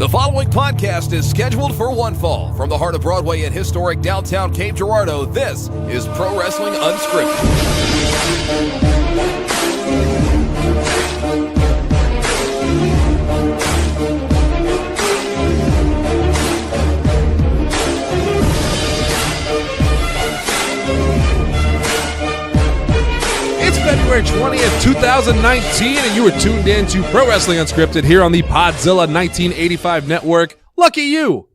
The following podcast is scheduled for one fall. From the heart of Broadway in historic downtown Cape Girardeau, this is Pro Wrestling Unscripted. February 20th, 2019, and you were tuned in to Pro Wrestling Unscripted here on the Podzilla 1985 network. Lucky you!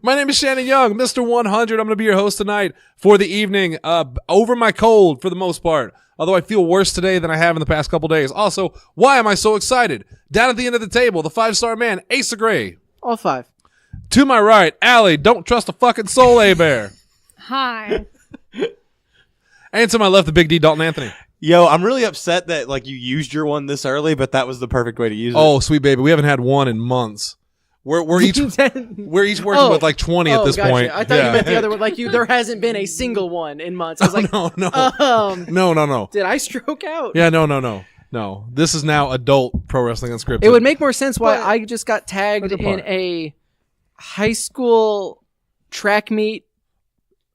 My name is Shannon Young, Mr. 100. I'm going to be your host tonight for the evening, over my cold for the most part. Although I feel worse today than I have in the past couple days. Also, why am I so excited? Down at the end of the table, the 5-star man, Ace of Gray. All 5. To my right, Allie, don't trust a fucking soul, A-Bear. Hi. And to my left, the Big D, Dalton Anthony. Yo, I'm really upset that you used your one this early, but that was the perfect way to use it. Oh, sweet baby, we haven't had one in months. We're each working with like 20 at this point. I thought you meant the other one. Like there hasn't been a single one in months. I was like, no. No. Did I stroke out? Yeah, no. This is now adult Pro Wrestling Unscripted. It would make more sense why I just got tagged in a high school track meet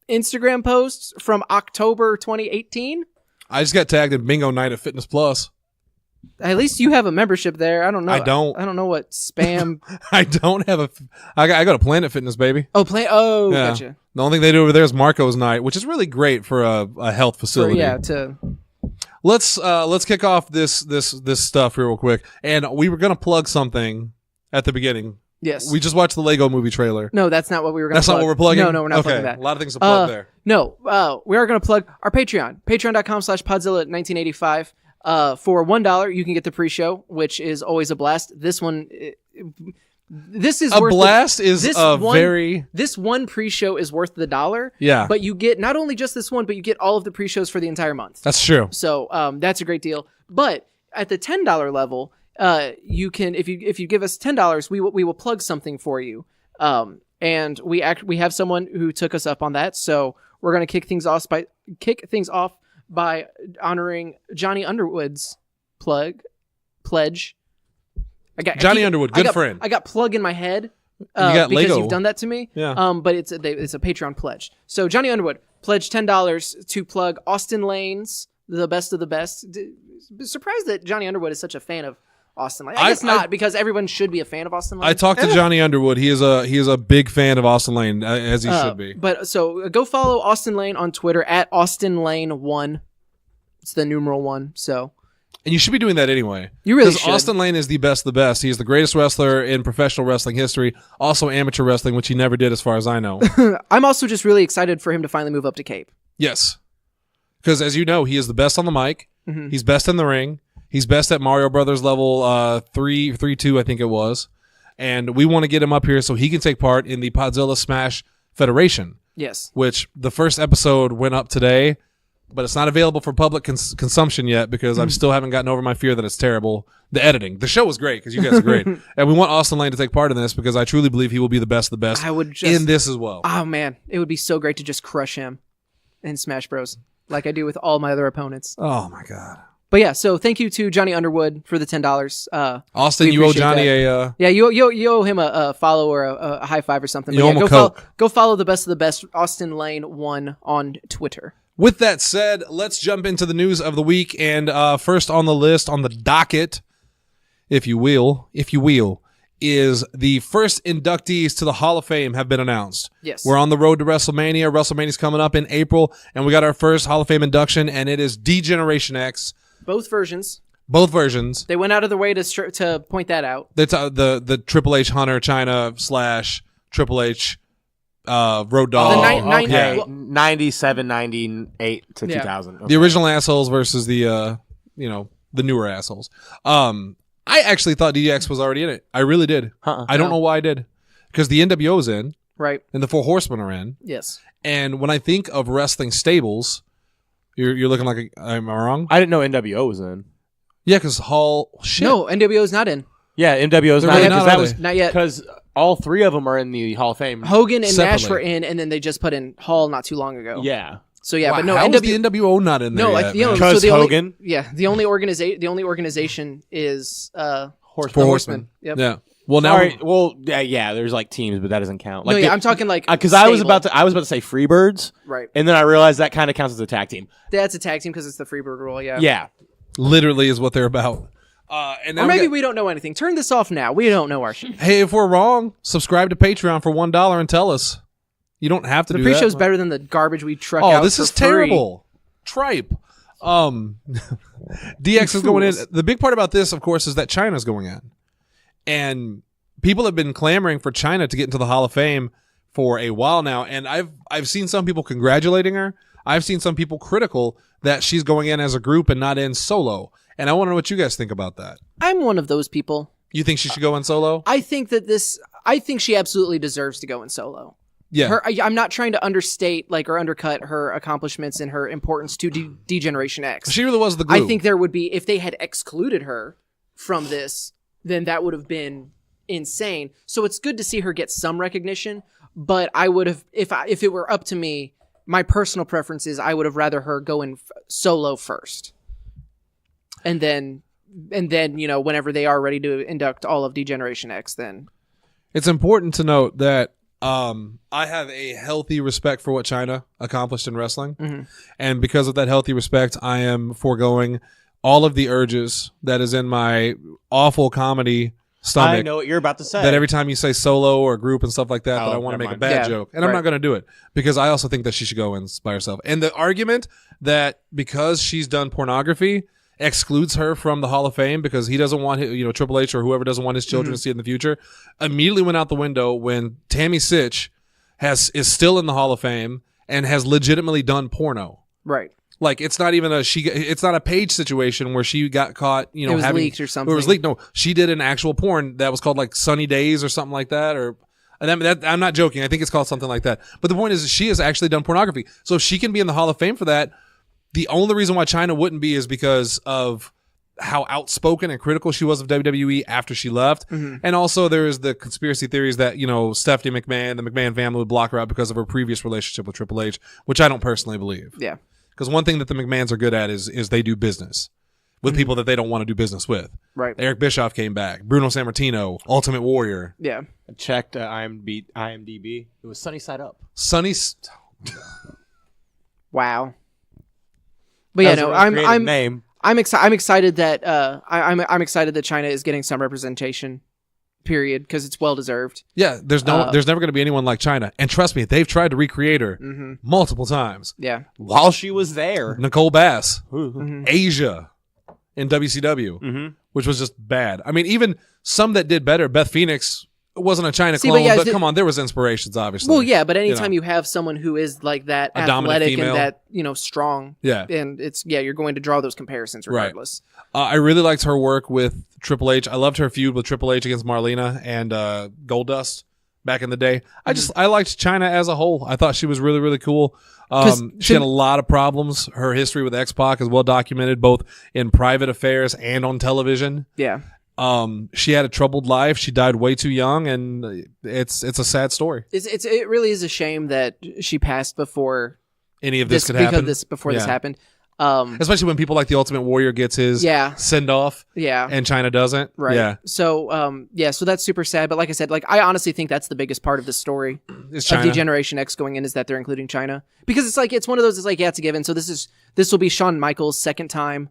Instagram posts from October 2018. I just got tagged in Bingo Night at Fitness Plus. At least you have a membership there. I don't know. I don't know what spam. I don't have a. I go to Planet Fitness, baby. Oh, yeah. Gotcha. The only thing they do over there is Marco's Night, which is really great for a health facility. Let's kick off this stuff real quick, and we were gonna plug something at the beginning. Yes. We just watched the Lego movie trailer. No, that's not what we were going to plug. That's not what we're plugging? No, we're not plugging that. A lot of things to plug there. No, we are going to plug our Patreon. Patreon.com/Podzilla1985. For $1, you can get the pre-show, which is always a blast. This one, this is worth blast. This one pre-show is worth the $1. Yeah. But you get not only just this one, but you get all of the pre-shows for the entire month. That's true. So that's a great deal. But at the $10 level, you can if you give us $10, we will plug something for you. And we have someone who took us up on that, so we're gonna kick things off by honoring Johnny Underwood's pledge. Johnny Underwood, good friend. I got plug in my head because Lego. You've done that to me. Yeah. But it's a Patreon pledge. So Johnny Underwood pledged $10 to plug Austin Lane's The Best of the Best. Surprised that Johnny Underwood is such a fan of Austin Lane. I guess not, because everyone should be a fan of Austin Lane. I talked to Johnny Underwood. He is a big fan of Austin Lane, as he should be. But so go follow Austin Lane on Twitter at AustinLane1. It's the numeral 1. So, and you should be doing that anyway. You really should. Because Austin Lane is the best of the best. He is the greatest wrestler in professional wrestling history. Also amateur wrestling, which he never did, as far as I know. I'm also just really excited for him to finally move up to Cape. Yes, because as you know, he is the best on the mic. Mm-hmm. He's best in the ring. He's best at Mario Brothers level 3-2, I think it was. And we want to get him up here so he can take part in the Podzilla Smash Federation. Yes. Which the first episode went up today, but it's not available for public consumption yet because I still haven't gotten over my fear that it's terrible. The editing. The show was great because you guys are great. And we want Austin Lane to take part in this because I truly believe he will be the best of the best in this as well. Oh, man. It would be so great to just crush him in Smash Bros. Like I do with all my other opponents. Oh, my God. But yeah, so thank you to Johnny Underwood for the $10. Austin, you owe Johnny that. You owe him a follow or a high five or something. You owe him a Coke. Go follow the best of the best, Austin Lane 1 on Twitter. With that said, let's jump into the news of the week. And first on the list, on the docket, if you will, is the first inductees to the Hall of Fame have been announced. Yes. We're on the road to WrestleMania. WrestleMania's coming up in April, and we got our first Hall of Fame induction, and it is Degeneration X. Both versions. They went out of their way to point that out. The Triple H Hunter China / Triple H Road Dogg. 97, 98 to 2000. Okay. The original assholes versus the newer assholes. I actually thought DX was already in it. I really did. I don't know why I did. Because the NWO is in. Right. And the Four Horsemen are in. Yes. And when I think of wrestling stables, you're looking like am I wrong? I didn't know NWO was in. Yeah, because Hall... Shit. No, NWO is not in. Yeah, NWO is not in. Not yet. Because all 3 of them are in the Hall of Fame. Hogan and Nash were in, and then they just put in Hall not too long ago. Yeah. So yeah, but no, how is the NWO not in there? No, yet, because Hogan. The only organization is Horsemen. Horsemen. Yep. Yeah. Well, now Sorry. Well, yeah. There's like teams, but that doesn't count. Like I'm talking like because I was stable. about to say Freebirds, Right. and then I realized that kind of counts as a tag team. That's a tag team because it's the Freebird rule. Yeah. Yeah. literally is what they're about. And now Or maybe got- we don't know anything. Turn this off now. We don't know our shit. Hey, if we're wrong, subscribe to Patreon for $1 and tell us. You don't have to The do pre-show's that. better than the garbage we truck out. Oh, this for is free. terrible. Tripe. DX is going in. Fools. The big part about this, of course, is that China's going in. And people have been clamoring for China to get into the Hall of Fame for a while now. And I've seen some people congratulating her. I've seen some people critical that she's going in as a group and not in solo. And I want to know what you guys think about that. I'm one of those people. You think she should go in solo? I think she absolutely deserves to go in solo. Yeah. I'm not trying to understate or undercut her accomplishments and her importance to Degeneration X. She really was the glue. I think there would be, if they had excluded her from this, then that would have been insane. So it's good to see her get some recognition, but I would have, if it were up to me, my personal preference is I would have rather her go in solo first. And then, whenever they are ready to induct all of Degeneration X, then. It's important to note that I have a healthy respect for what China accomplished in wrestling. Mm-hmm. And because of that healthy respect, I am foregoing all of the urges that is in my awful comedy stomach. I know what you're about to say. That every time you say solo or group and stuff like that, Oh, that I want to never make a mind. bad Yeah, joke. And I'm right. not going to do it because I also think that she should go in by herself. And the argument that because she's done pornography excludes her from the Hall of Fame because he doesn't want, Triple H or whoever doesn't want his children to see it in the future, immediately went out the window when Tammy Sitch is still in the Hall of Fame and has legitimately done porno. Right. Like it's not even it's not a Paige situation where she got caught, It was having leaked or something. It was leaked. No, she did an actual porn that was called like Sunny Days or something like that. I'm not joking. I think it's called something like that. But the point is, she has actually done pornography. So if she can be in the Hall of Fame for that, the only reason why China wouldn't be is because of how outspoken and critical she was of WWE after she left. Mm-hmm. And also there is the conspiracy theories that, Stephanie McMahon, the McMahon family would block her out because of her previous relationship with Triple H, which I don't personally believe. Yeah. Because one thing that the McMahons are good at is they do business with people that they don't want to do business with. Right. Eric Bischoff came back. Bruno Sammartino, Ultimate Warrior. Yeah. I checked IMDb. It was Sunny Side Up. Wow. But yeah, That was no, a really creative name. I'm excited that I'm excited that China is getting some representation. Period, because it's well deserved. Yeah, there's never going to be anyone like China. And trust me, they've tried to recreate her multiple times. Yeah. While she was there. Nicole Bass, Mm-hmm. Asia in WCW, which was just bad. I mean, even some that did better. Beth Phoenix wasn't a China See, clone, but yeah, but come on, there was inspirations, obviously. Well, yeah, but anytime you have someone who is like that A dominant athletic female. and that strong, Yeah. and you're going to draw those comparisons regardless. I really liked her work with Triple H. I loved her feud with Triple H against Marlena and Goldust back in the day. I liked China as a whole. I thought she was really, really cool. She had a lot of problems. Her history with X-Pac is well documented, both in private affairs and on television. Yeah. She had a troubled life. She died way too young, and it's a sad story. It really is a shame that she passed before Any of this could happen. this Yeah. happened. Especially when people like the Ultimate Warrior gets his send off, and China doesn't. Right. Yeah, So, so that's super sad. But like I said, I honestly think that's the biggest part of the story it's of China. Degeneration X going in is that they're including China, because it's one of those. It's a given. So this will be Shawn Michaels' second time.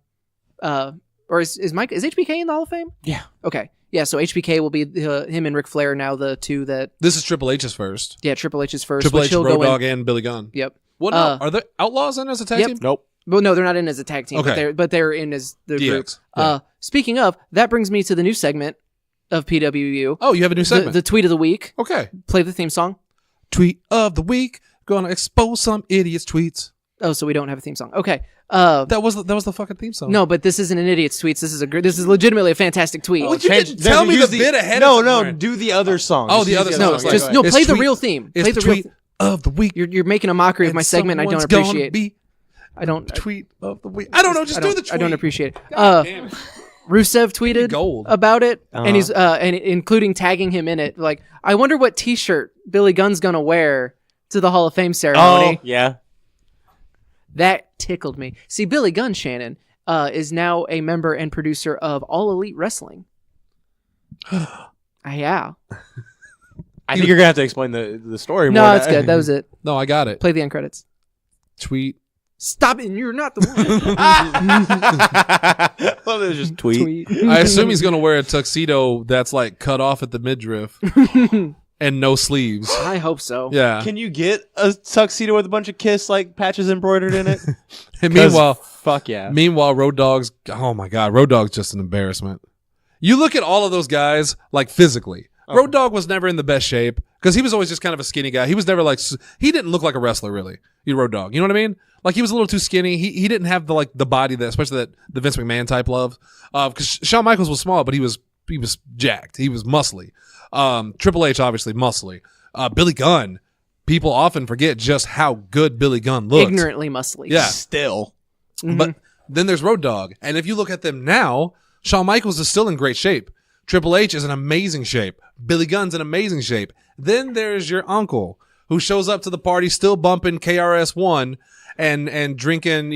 Or is HBK in the Hall of Fame? Yeah. Okay. Yeah. So HBK will be him and Ric Flair now the two that. This is Triple H's first. Yeah, Triple H's first. Triple which H, he'll Road go in- Dogg, and Billy Gunn. Yep. Well, no, are the Outlaws in as a tag Yep. team? Nope. Well, no, they're not in as a tag team. Okay. But they're in as the group. DX. Yeah. Speaking of, that brings me to the new segment of PWU. Oh, you have a new segment. The tweet of the week. Okay. Play the theme song. Tweet of the week. Gonna expose some idiots' tweets. Oh, so we don't have a theme song. Okay. That was the fucking theme song. No, but this isn't an idiot's tweets. This is legitimately a fantastic tweet. Well, you didn't tell me the bit ahead. No, of no, time. do the other song. Oh, the Just other use song. No, Okay, just go no. ahead. Play It's the tweet- real theme. It's Play the the real. tweet of the week. You're making a mockery of my segment. I don't Someone's gonna appreciate. be I don't. tweet of the week. I don't know. Just do the tweet. I don't appreciate it. Damn it. Rusev tweeted gold. about it, Uh-huh. and he's and including tagging him in it. Like, I wonder what T-shirt Billy Gunn's gonna wear to the Hall of Fame ceremony. Oh, yeah. That tickled me. See, Billy Gunn, Shannon, is now a member and producer of All Elite Wrestling. Yeah. I think you're gonna have to explain the story more. No, it's good. That was it. No, I got it. Play the end credits. Tweet. Stop it. You're not the one. Well, it was just tweet. I assume he's gonna wear a tuxedo that's like cut off at the midriff and no sleeves. I hope so. Yeah. Can you get a tuxedo with a bunch of Kiss like patches embroidered in it? And meanwhile, fuck yeah. Meanwhile, Road Dogg's, oh my God, Road Dogg's just an embarrassment. You look at all of those guys, like physically. Okay. Road Dogg was never in the best shape because he was always just kind of a skinny guy. He was never like, he didn't look like a wrestler really. Road Dogg. You know what I mean? Like he was a little too skinny. He didn't have the body that, especially that the Vince McMahon type loves. Because Shawn Michaels was small, but he was jacked. He was muscly. Triple H, obviously muscly. Billy Gunn. People often forget just how good Billy Gunn looked. Ignorantly muscly. Yeah. Still. Mm-hmm. But then there's Road Dogg. And if you look at them now, Shawn Michaels is still in great shape. Triple H is in amazing shape. Billy Gunn's in amazing shape. Then there's your uncle who shows up to the party still bumping KRS-One and drinking,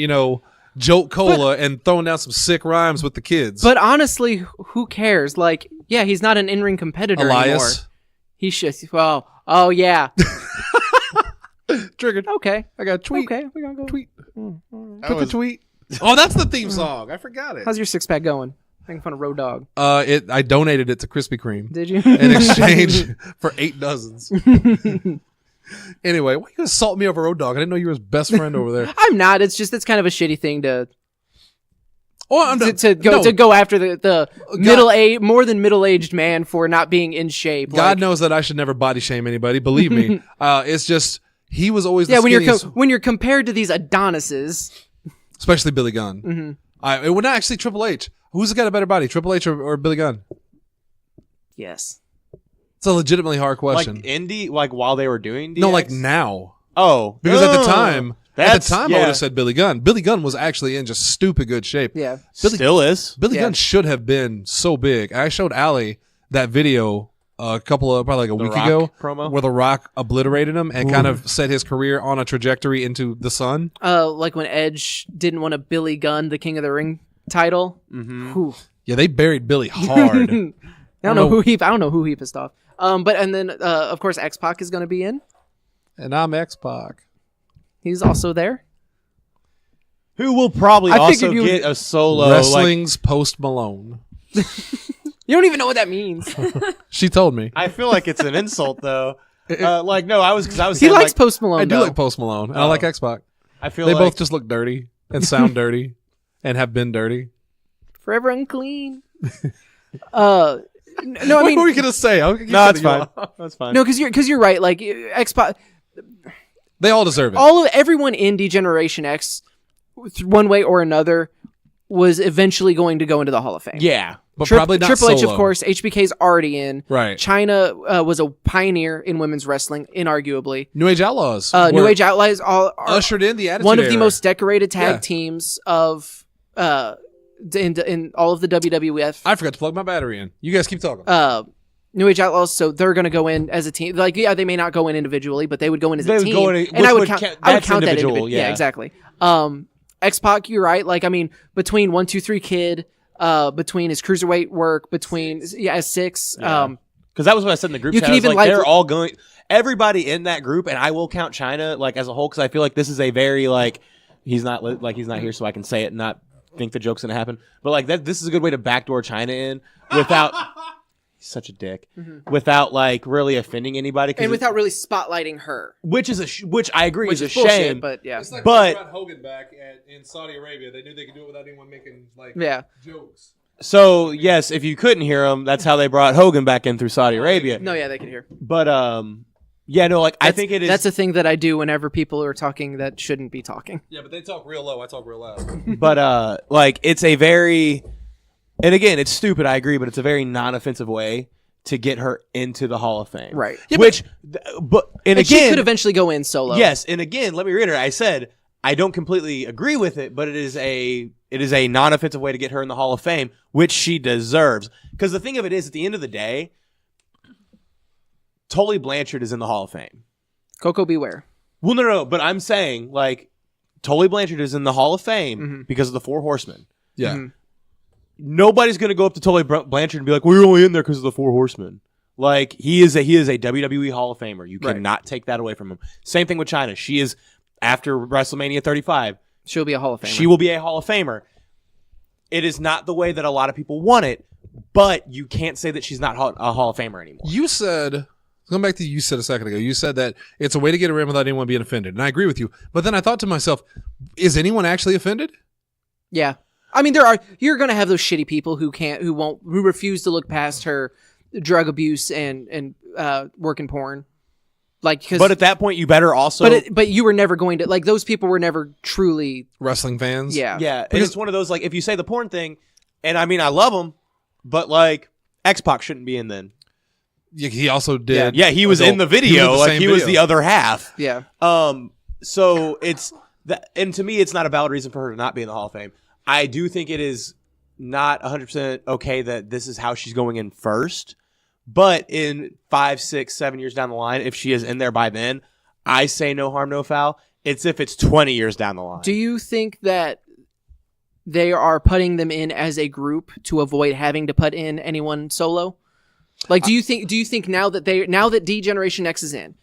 Jolt Cola and throwing down some sick rhymes with the kids. But honestly, who cares? Like, yeah, he's not an in-ring competitor anymore. Elias. He should. Well, oh yeah. Triggered. Okay. I got a tweet. Okay, we're gonna go. Tweet. That Put was- the tweet. Oh, that's the theme song. I forgot it. How's your six-pack going? Making fun of Road Dogg. I donated it to Krispy Kreme Did you? in exchange for 8 dozens. Anyway, why you gonna salt me over Road Dogg? I didn't know you were his best friend over there. I'm not. It's kind of a shitty thing to Oh, go after the more than middle-aged man for not being in shape. God knows that I should never body shame anybody. Believe me. It's just he was always the when skinniest, when you're compared to these Adonises. especially Billy Gunn. Mm-hmm. It would not actually Triple H. Who's got a better body, Triple H or Billy Gunn? Yes. It's a legitimately hard question. Like indie, like while they were doing DX? No, like now. Oh. Because at the time, I would yeah. have said Billy Gunn. Billy Gunn was actually in just stupid good shape. Yeah. Still is. Billy Yeah. Gunn should have been so big. I showed Allie that video probably like a week Rock ago promo? where The Rock obliterated him and kind of set his career on a trajectory into the sun. Like when Edge didn't want a Billy Gunn, the King of the Ring title. Mm-hmm. Whew. Yeah, they buried Billy hard. I don't know who he pissed off. And then of course X-Pac is going to be in. And I'm X-Pac. He's also there. Who will probably I also figured you get a solo Wrestling's Post Malone. You don't even know what that means. She told me. I feel like it's an insult though. No, I was He saying, likes like, Post Malone. I do though. like Post Malone. And I like X-Pac. I feel They like both just look dirty and sound dirty and have been dirty. Forever unclean. No, I What mean were we gonna say? no, that's fine. That's fine. no, because you're right. Like X-Pac, They all deserve it. everyone in Degeneration X, one way or another, was eventually going to go into the Hall of Fame. Yeah. But probably not Triple H, solo. of course. HBK's already in. Right. China was a pioneer in women's wrestling, inarguably. New Age Outlaws. New were Age Outlaws are ushered in the Attitude one of the Era. most decorated tag Yeah. teams of in all of the WWF. I forgot to plug my battery in. You guys keep talking. New Age Outlaws, so they're going to go in as a team. Like, yeah, they may not go in individually, but they would go in as They a would team. go in, and I which would would count. count- I would that's count that individual, individual. Yeah, yeah. exactly. X-Pac, you're right. Like, I mean, between 1-2-3 Kid, between his cruiserweight work, between S6. Yeah. Because that was what I said in the group You chat. can I was even like, like- they're all going. Everybody in that group, and I will count China like as a whole because I feel like this is a very like he's not here, so I can say it and not think the joke's gonna happen. But like that, this is a good way to backdoor China in without. He's such a dick. Without like really offending anybody, and without really spotlighting her. which is which I agree Which is a is bullshit, shame. but yeah. It's like But- when they brought Hogan back in Saudi Arabia. They knew they could do it without anyone making like Yeah. jokes. So yes, if you couldn't hear him, that's how they brought Hogan back in through Saudi Arabia. No, yeah, they can hear. But yeah, no, like I think it is. That's a thing that I do whenever people are talking that shouldn't be talking. Yeah, but they talk real low. I talk real loud. But like it's a very, and again, it's stupid. I agree, but it's a very non-offensive way to get her into the Hall of Fame. Right. Yeah, Which, but and And she again, could eventually go in solo. yes, and again, let me reiterate. I said I don't completely agree with it, but it is a non-offensive way to get her in the Hall of Fame, which she deserves. Because the thing of it is, at the end of the day, Tully Blanchard is in the Hall of Fame. Coco Beware. Well, no, but I'm saying like Tully Blanchard is in the Hall of Fame because of the Four Horsemen. Yeah. Mhm. nobody's going to go up to Tully Blanchard and be like, well, you're only in there because of the Four Horsemen. Like, he is a WWE Hall of Famer. You cannot take that away from him. Same thing with China. She is, after WrestleMania 35, she'll be a Hall of Famer. She will be a Hall of Famer. It is not the way that a lot of people want it, but you can't say that she's not a Hall of Famer anymore. You said, going back to you said a second ago, you said that it's a way to get around without anyone being offended. And I agree with you. But then I thought to myself, is anyone actually offended? Yeah. I mean, you're going to have those shitty people who refuse to look past her drug abuse and working porn. But at that point, you better also. But you were never going to, like, those people were never truly wrestling fans. Yeah, yeah. And it's one of those, like, if you say the porn thing, and I mean, I love them, but like X-Pac shouldn't be in then. Yeah, he also did. Yeah, he was in the video. He was the other half. Yeah. So it's that, and to me, it's not a valid reason for her to not be in the Hall of Fame. I do think it is not 100% okay that this is how she's going in first. But in 5, 6, 7 years down the line, if she is in there by then, I say no harm, no foul. It's if it's 20 years down the line. Do you think that they are putting them in as a group to avoid having to put in anyone solo? Like, do you think now that Degeneration X is in,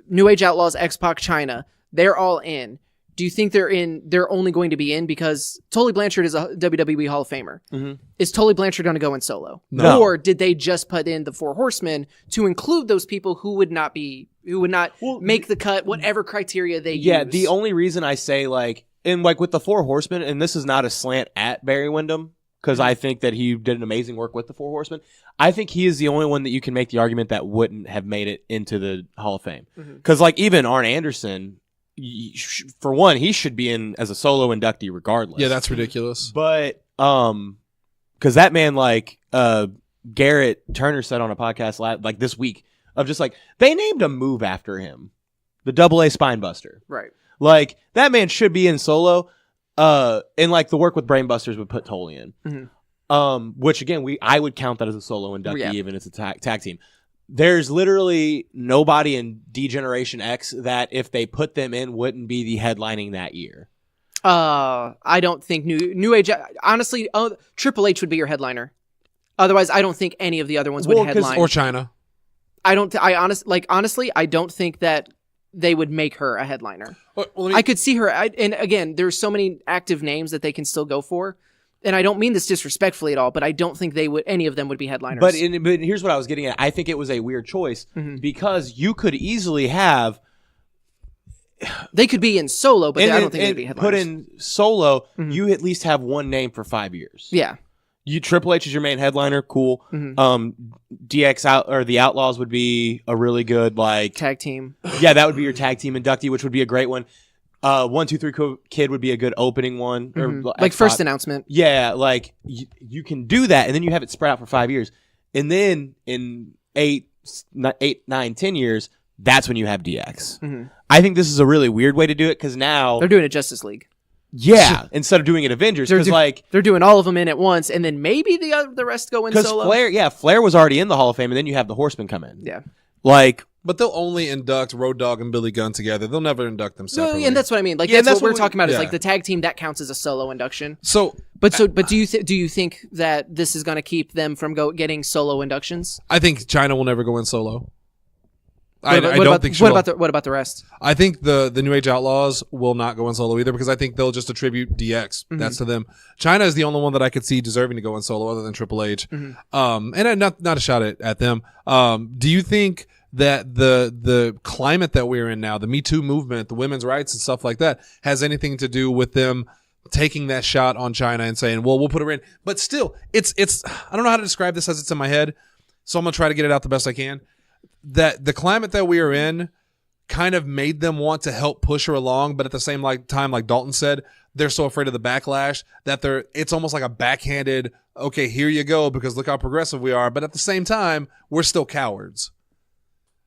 New Age Outlaws, X-Pac, China, they're all in. Do you think they're only going to be in because Tully Blanchard is a WWE Hall of Famer? Mm-hmm. Is Tully Blanchard going to go in solo? No. Or did they just put in the Four Horsemen to include those people who would not make the cut, whatever criteria they use? Yeah, the only reason I say, like, with the Four Horsemen, and this is not a slant at Barry Windham, because I think that he did an amazing work with the Four Horsemen. I think he is the only one that you can make the argument that wouldn't have made it into the Hall of Fame. Because, like, even Arn Anderson, for one, he should be in as a solo inductee regardless. Yeah, that's ridiculous. But because that man, like Garrett Turner said on a podcast like this week, of just like they named a move after him, the AA Spinebuster. Right. Like that man should be in solo. And like the work with Brainbusters would put Tully in. Mm-hmm. Which again, I would count that as a solo inductee, even if it's a tag team. There's literally nobody in Degeneration X that if they put them in wouldn't be the headlining that year. I don't think New Age. Honestly, Triple H would be your headliner. Otherwise, I don't think any of the other ones would headline. Or China. Honestly, I don't think that they would make her a headliner. I could see her, and again, there's so many active names that they can still go for. And I don't mean this disrespectfully at all, but I don't think any of them would be headliners. But here's what I was getting at. I think it was a weird choice because you could easily have. They could be in solo, but I don't think they'd be headliners. Put in solo, you at least have one name for 5 years. Yeah. Triple H is your main headliner, cool. DX out or the Outlaws would be a really good like tag team. Yeah, that would be your tag team inductee, which would be a great one. 1, 2, 3 Kid would be a good opening one, or like first announcement. Yeah, like you can do that, and then you have it spread out for 5 years, and then in 8, 9, 10 years, that's when you have DX. I think this is a really weird way to do it because now they're doing it Justice League. Yeah, instead of doing it Avengers, because they're doing all of them in at once, and then maybe the rest go in solo. Because Flair was already in the Hall of Fame, and then you have the Horsemen come in. Yeah, but they'll only induct Road Dogg and Billy Gunn together. They'll never induct them separately. No, and that's what I mean. Like that's what we're talking about. Is like the tag team that counts as a solo induction. But do you think that this is going to keep them from getting solo inductions? I think China will never go in solo. What about the rest? I think the New Age Outlaws will not go in solo either because I think they'll just attribute DX. That's to them. China is the only one that I could see deserving to go in solo other than Triple H. And not a shot at them. Do you think that the climate that we're in now, the Me Too movement, the women's rights and stuff like that, has anything to do with them taking that shot on China and saying, well, we'll put her in? But still, it's I don't know how to describe this as it's in my head, so I'm going to try to get it out the best I can. That the climate that we are in kind of made them want to help push her along, but at the same time, like Dalton said, they're so afraid of the backlash that it's almost like a backhanded, okay, here you go, because look how progressive we are. But at the same time, we're still cowards.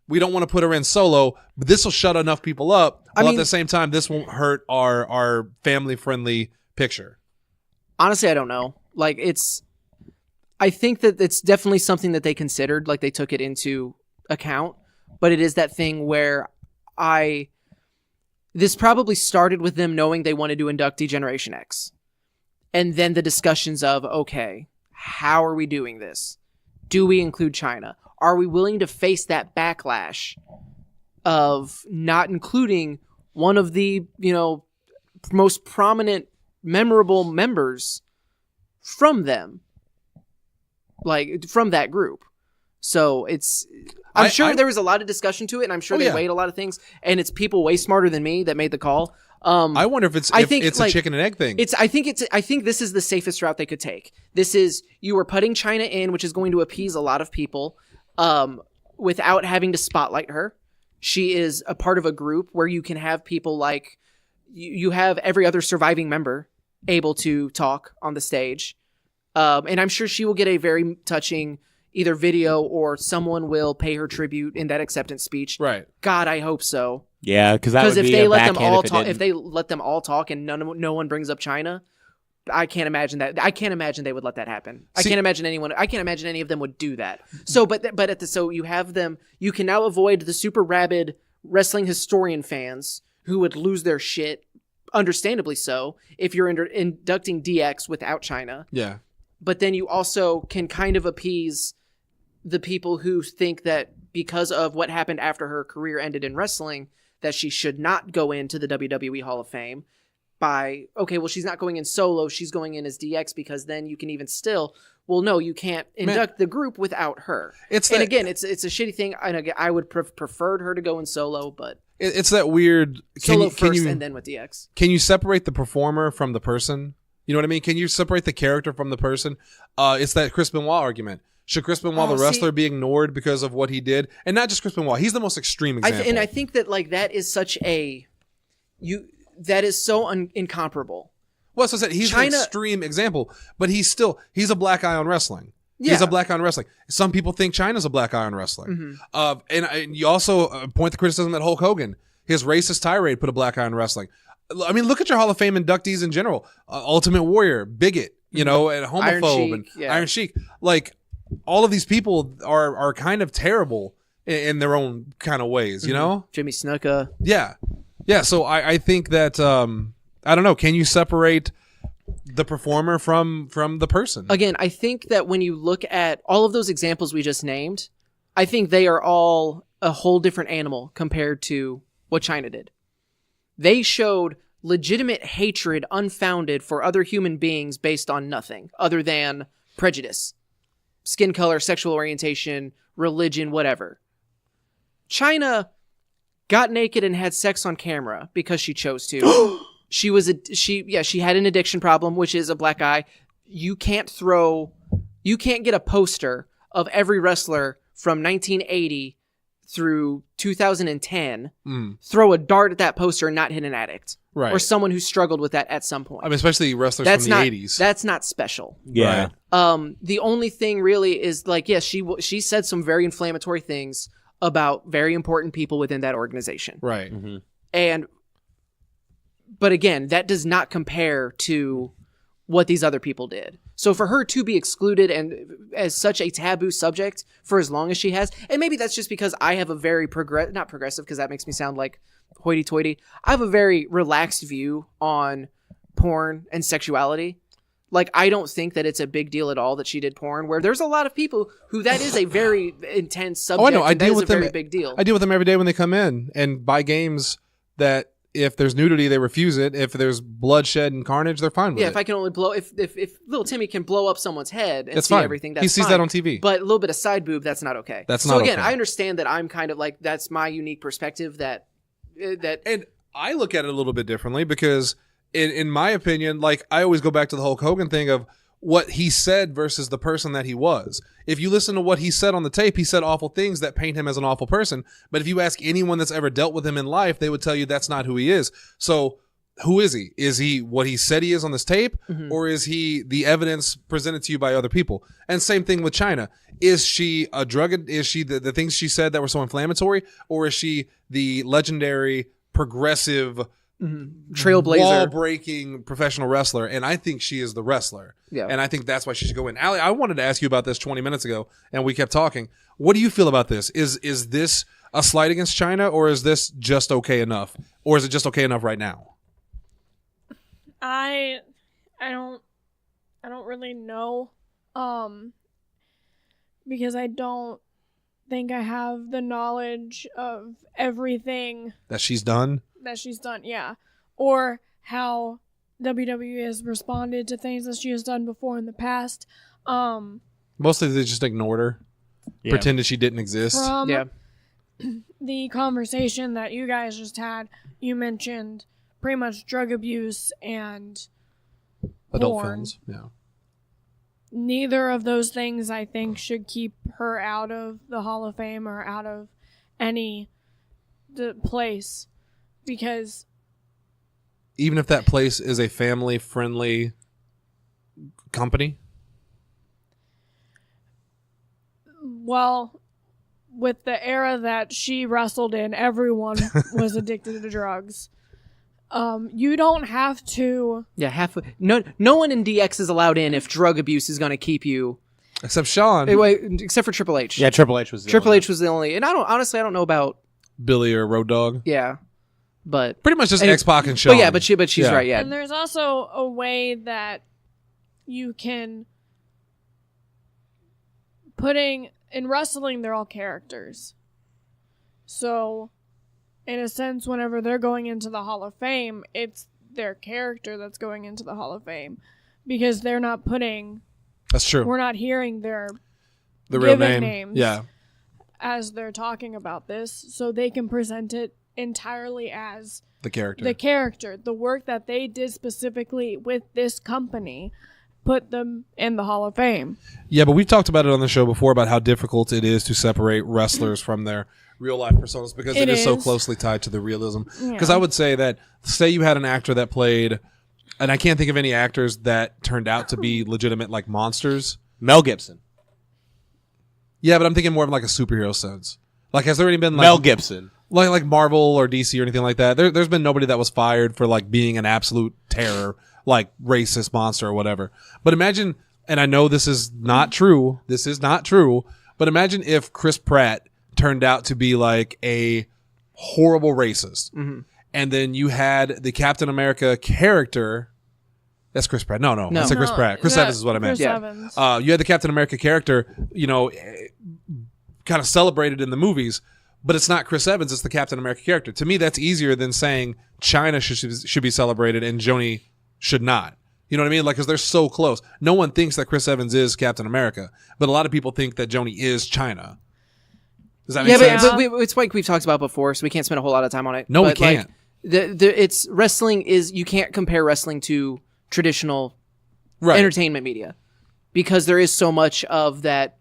We don't want to put her in solo, but this will shut enough people up. But at the same time, this won't hurt our family-friendly picture. Honestly, I don't know. I think that it's definitely something that they considered, like they took it into account, but it is that thing where this probably started with them knowing they wanted to induct Degeneration X. And then the discussions of, okay, how are we doing this? Do we include China? Are we willing to face that backlash of not including one of the, most prominent, memorable members from them, like from that group? So I'm sure there was a lot of discussion to it, and I'm sure they weighed a lot of things, and it's people way smarter than me that made the call. I wonder if it's a chicken and egg thing. I think this is the safest route they could take. This is, you are putting China in, which is going to appease a lot of people, without having to spotlight her. She is a part of a group where you can have people like you have every other surviving member able to talk on the stage, and I'm sure she will get a very touching either video or someone will pay her tribute in that acceptance speech. Right. God, I hope so. Yeah, because if they let them all talk, if they let them all talk and no one brings up China, I can't imagine that. I can't imagine they would let that happen. I can't imagine any of them would do that. So, so you have them. You can now avoid the super rabid wrestling historian fans who would lose their shit, understandably so, if you're inducting DX without China. Yeah. But then you also can kind of appease the people who think that because of what happened after her career ended in wrestling, that she should not go into the WWE Hall of Fame by, okay, well, she's not going in solo, she's going in as DX, because then you can even still, well, no, you can't induct the group without her. Again, it's a shitty thing. I would preferred her to go in solo, but it's that weird solo first and then with DX. Can you separate the performer from the person? You know what I mean? Can you separate the character from the person? It's that Chris Benoit argument. Should Chris Benoit, the wrestler, be ignored because of what he did? And not just Chris Benoit. He's the most extreme example. And I think that that is such that is so incomparable. Well, so I said he's an extreme example, but he's a black eye on wrestling. Yeah. He's a black eye on wrestling. Some people think China's a black eye on wrestling. Mm-hmm. And you also point the criticism at Hulk Hogan. His racist tirade put a black eye on wrestling. I mean, look at your Hall of Fame inductees in general. Ultimate Warrior, bigot, and homophobe, Iron Sheik. Like, all of these people are kind of terrible in their own kind of ways, you know? Jimmy Snuka. Yeah. Yeah, so I think that, I don't know, can you separate the performer from the person? Again, I think that when you look at all of those examples we just named, I think they are all a whole different animal compared to what China did. They showed legitimate hatred unfounded for other human beings based on nothing other than prejudice. Skin color, sexual orientation, religion, whatever. China got naked and had sex on camera because she chose to. She had an addiction problem, which is a black eye. You can't get a poster of every wrestler from 1980 through 2010, throw a dart at that poster and not hit an addict. Right. Or someone who struggled with that at some point. I mean, especially wrestlers from the 80s. That's not special. Yeah. Right. The only thing really is, like, yes, she said some very inflammatory things about very important people within that organization. Right. Mm-hmm. But again, that does not compare to what these other people did. So for her to be excluded and as such a taboo subject for as long as she has, and maybe that's just because I have a very not progressive, because that makes me sound like hoity-toity. I have a very relaxed view on porn and sexuality. Like, I don't think that it's a big deal at all that she did porn, where there's a lot of people who that is a very intense subject. Oh, I know. I deal with them. Very big deal. I deal with them every day when they come in and buy games that if there's nudity, they refuse it. If there's bloodshed and carnage, they're fine with it. Yeah, if I can only if little Timmy can blow up someone's head and see fine. Everything, that's he sees fine. that on TV. But a little bit of side boob, that's not okay. That's not okay. So again, I understand that I'm kind of like, that's my unique perspective that. And I look at it a little bit differently because, in my opinion, like, I always go back to the Hulk Hogan thing of what he said versus the person that he was. If you listen to what he said on the tape, he said awful things that paint him as an awful person. But if you ask anyone that's ever dealt with him in life, they would tell you that's not who he is. So who is he? Is he what he said he is on this tape? Mm-hmm. Or is he the evidence presented to you by other people? And same thing with China. Is she a drug? Is she the things she said that were so inflammatory? Or is she the legendary, progressive, trailblazer, wall-breaking professional wrestler? And I think she is the wrestler. Yeah. And I think that's why she should go in. Allie, I wanted to ask you about this 20 minutes ago, and we kept talking. What do you feel about this? Is this a slight against China, or is this just okay enough? Or is it just okay enough right now? I don't I don't really know, because I don't think I have the knowledge of everything That she's done. that she's done, yeah. Or how WWE has responded to things that she has done before in the past. Mostly they just ignored her, pretended she didn't exist. From Yeah. the conversation that you guys just had, you mentioned pretty much drug abuse and Adult porn. films. Yeah. Neither of those things, I think, should keep her out of the Hall of Fame or out of any the place, because Even if that place is a family-friendly company. well, with the era that she wrestled in, everyone was addicted to drugs. You don't have to. Yeah, no one in DX is allowed in if drug abuse is going to keep you. Except Sean. Except for Triple H. Yeah, Triple H was the Triple only H was the only, and I don't know about Billy or Road Dogg. yeah, but Pretty much just And- X-Pac and Sean. but yeah, but she's Yeah. right. Yeah, And there's also a way that you can in wrestling, they're all characters. So, in a sense, whenever they're going into the Hall of Fame, it's their character that's going into the Hall of Fame, because they're not putting. That's true. We're not hearing their The real given name. names. Yeah. as they're talking about this, so they can present it entirely as The character. the character, the work that they did specifically with this company, put them in the Hall of Fame. Yeah, but we've talked about it on the show before about how difficult it is to separate wrestlers from their real life personas because it is so closely tied to the realism. Because I would say that, say you had an actor that played, and I can't think of any actors that turned out to be legitimate like monsters. Mel Gibson. Yeah, but I'm thinking more of like a superhero sense. Like, has there any been like Mel Gibson. like Marvel or DC or anything like that? There's been nobody that was fired for like being an absolute terror, like racist monster or whatever. But imagine, and I know this is not true. This is not true. But imagine if Chris Pratt turned out to be like a horrible racist, and then you had the Captain America character. That's Chris Pratt. No. That's a Chris Pratt. Chris Evans is what I meant. Chris Yeah. Evans. You had the Captain America character, kind of celebrated in the movies, but it's not Chris Evans, it's the Captain America character. To me, that's easier than saying China should be celebrated and Joni should not. You know what I mean? Like, because they're so close. No one thinks that Chris Evans is Captain America, but a lot of people think that Joni is China. Does that make sense? but it's like we've talked about before, so we can't spend a whole lot of time on it. No, we But, like, can't. It's wrestling is you can't compare wrestling to traditional Right. entertainment media because there is so much of that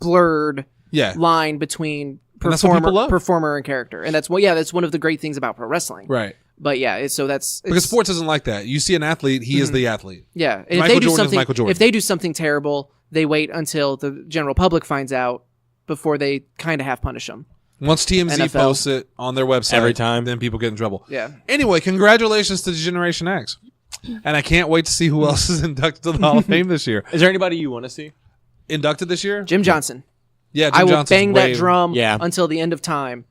blurred Yeah. line between And that's what people love. performer and character, and that's one of the great things about pro wrestling. Right. But yeah, it's Because sports isn't like that. You see an athlete, he is the athlete. yeah. And Michael Jordan is Michael Jordan. if they do something terrible, they wait until the general public finds out before they kind of half punish them. Once TMZ NFL. posts it on their website, Every time. then people get in trouble. Yeah. Anyway, congratulations to Degeneration X. And I can't wait to see who else is inducted to the Hall of Fame this year. Is there anybody you want to see? Inducted this year? Jim Johnson. Yeah, Jim I will Johnson's bang that way- drum Yeah. until the end of time.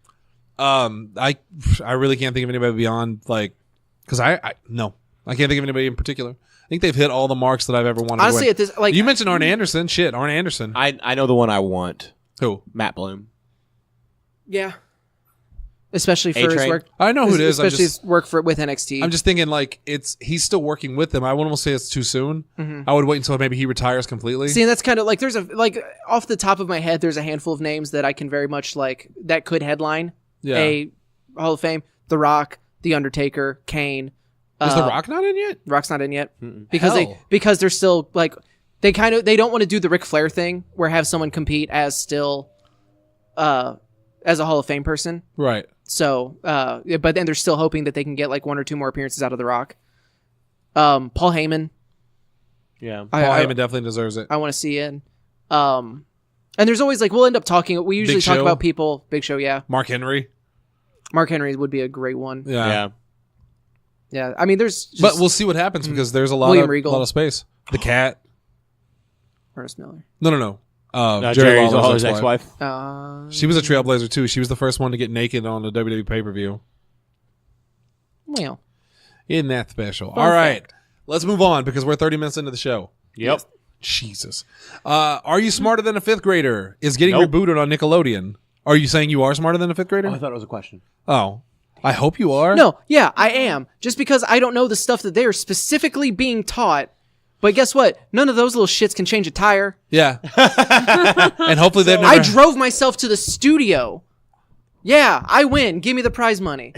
I really can't think of anybody beyond because I can't think of anybody in particular. I think they've hit all the marks that I've ever wanted. Honestly, to at this, like you mentioned Arn Anderson. Shit, Arn Anderson. I know the one I want. Who? Matt Bloom. yeah, especially for his A-Train. work. I know who it is. Especially his work with NXT. I'm just thinking he's still working with them. I wouldn't almost say it's too soon. I would wait until maybe he retires completely. See, and that's kind of like there's off the top of my head, there's a handful of names that I can very much that could headline a Hall of Fame. The Rock, The Undertaker, Kane. Is The Rock not in yet? Rock's not in yet Hell. because they're still they don't want to do the Ric Flair thing where have someone compete as still as a Hall of Fame person. Right. So, but then they're still hoping that they can get one or two more appearances out of The Rock. Paul Heyman, Yeah. Paul Heyman definitely deserves it. I want to see in. And there's always we'll end up talking. We usually Big talk Show. about people. Big Show, yeah. Mark Henry. Mark Henry would be a great one. Yeah. Yeah. Yeah, I mean, there's just But we'll see what happens because there's a lot William of Regal. lot of space. The Cat. Ernest Miller. No. Jerry Lawler's Lawler's ex-wife. ex-wife. She was a trailblazer too. She was the first one to get naked on a WWE pay-per-view. Well, Isn't that special? Fun All right. fact. let's move on because we're 30 minutes into the show. Yep. Jesus. Are you smarter than a fifth grader? Is getting Nope. rebooted on Nickelodeon. Are you saying you are smarter than a fifth grader? Oh, I thought it was a question. Oh, I hope you are. No, yeah, I am. Just because I don't know the stuff that they are specifically being taught. But guess what? None of those little shits can change a tire. Yeah. And hopefully they've never. I drove myself to the studio. Yeah, I win. Give me the prize money.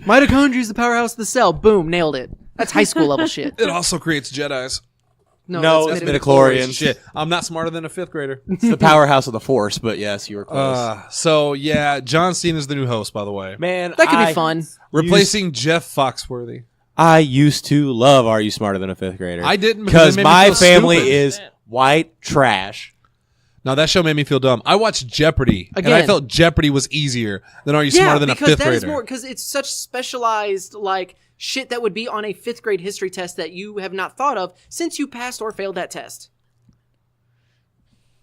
Mitochondria is the powerhouse of the cell. Boom, nailed it. That's high school level shit. It also creates Jedis. No, that's it's midichlorians. Shit, I'm not smarter than a fifth grader. It's the powerhouse of the Force, but yes, you were close. So yeah, John Cena's the new host, by the way, Man, That could be fun. replacing Jeff Foxworthy. I used to love Are You Smarter Than a Fifth Grader? I didn't because it made me my feel family stupid. is white trash. Now that show made me feel dumb. I watched Jeopardy, and I Again. felt Jeopardy was easier than Are You Smarter Than a because Fifth that Grader. is more because it's such specialized like shit that would be on a fifth grade history test that you have not thought of since you passed or failed that test.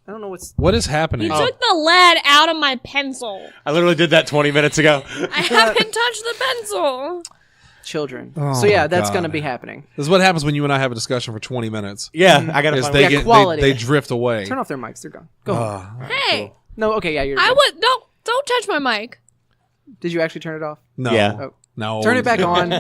I don't know what's. What is happening? You took the lead out of my pencil. I literally did that 20 minutes ago. I haven't touched the pencil. Children. Oh so yeah, my that's God. going to be happening. This is what happens when you and I have a discussion for 20 minutes. Yeah, I gotta Is find they Yeah, get quality. they drift away. Turn off their mics. They're gone. Go. Hey, No. Okay. Yeah. You're. I good. would don't touch my mic. Did you actually turn it off? No, Yeah. Oh. no. Turn it back on.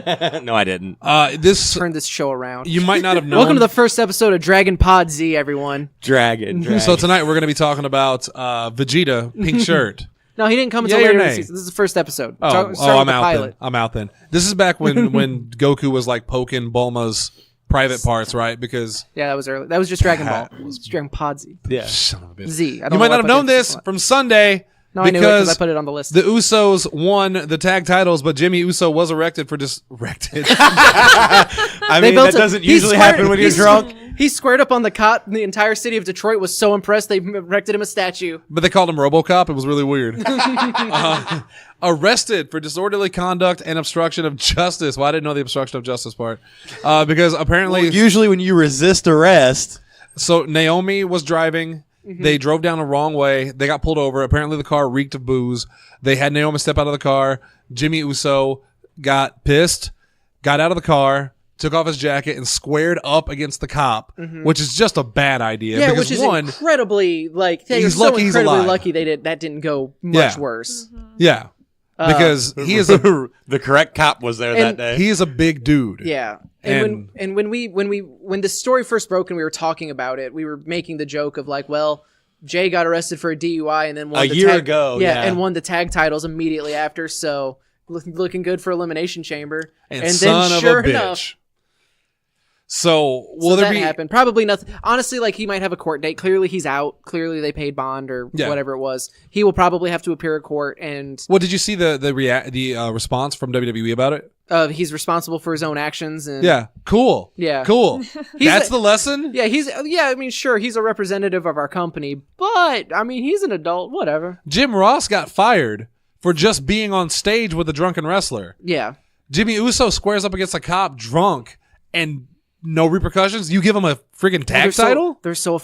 No, I didn't. This Turn this show around. you might not have known. Welcome to the first episode of Dragon Pod Z, everyone. Dragon. So tonight we're going to be talking about Vegeta, pink shirt. No, he didn't come until Yay or later in the nay? season. This is the first episode. Oh, Starting I'm with the out pilot. then. I'm out then. This is back when Goku was like poking Bulma's private parts, right? Because Yeah, that was early. That was just Dragon Ball. That It was Dragon Pod Z. Yeah. son of a bitch. Z. I don't You know might why not have I put known the this emphasis on from Sunday No, I knew it because because I put it on the list. the Usos won the tag titles, but Jimmy Uso was erected for erected. I mean, that doesn't usually happen when you're drunk. He squared up on the cot, and the entire city of Detroit was so impressed they erected him a statue. But they called him RoboCop. It was really weird. Arrested for disorderly conduct and obstruction of justice. Well, I didn't know the obstruction of justice part. Because apparently... Usually when you resist arrest, So Naomi was driving. They drove down the wrong way. They got pulled over. Apparently the car reeked of booze. They had Naomi step out of the car. Jimmy Uso got pissed, got out of the car, took off his jacket, and squared up against the cop, which is just a bad idea. Yeah, because which is one, incredibly like He's so lucky he's incredibly alive. lucky that didn't go much Yeah. worse. yeah, because he is a the correct cop was there that And- day. he is a big dude. Yeah. And- When the story first broke and we were talking about it, we were making the joke of like, well, Jay got arrested for a DUI and then won A the year tag, ago, yeah. and won the tag titles immediately after. So looking good for Elimination Chamber. And son then of sure a bitch. enough, So will so there that be? happened. Probably nothing. Honestly, like he might have a court date. Clearly he's out. Clearly they paid bond or Yeah. whatever it was. He will probably have to appear at court and Well, did you see the response from WWE about it? he's responsible for his own actions. And Yeah, cool. Yeah. cool. That's a- the lesson. Yeah, I mean, sure, he's a representative of our company, but I mean, he's an adult. Whatever. Jim Ross got fired for just being on stage with a drunken wrestler. Yeah. Jimmy Uso squares up against a cop drunk and no repercussions. You give him a freaking tag title? They're so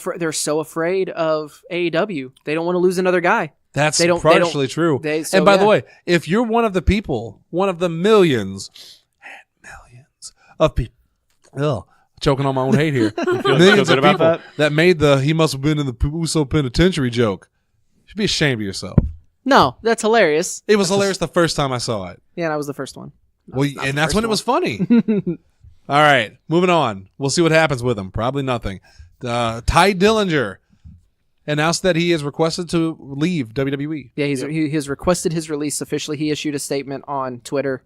afraid of AEW. They don't want to lose another guy. That's they don't- partially true. so, and by the yeah. way, if you're one of the people, one of the millions and millions of people, choking on my own hate here, millions good of about people that? made the "he must have been in the Uso penitentiary" joke, you should be ashamed of yourself. No, that's hilarious. It was hilarious the first time I saw it. Yeah, that was the first one. Well, not and the that's first when it was funny. All right, moving on. We'll see what happens with him. Probably nothing. Ty Dillinger announced that he is requested to leave WWE. Yeah, he has requested his release officially. He issued a statement on Twitter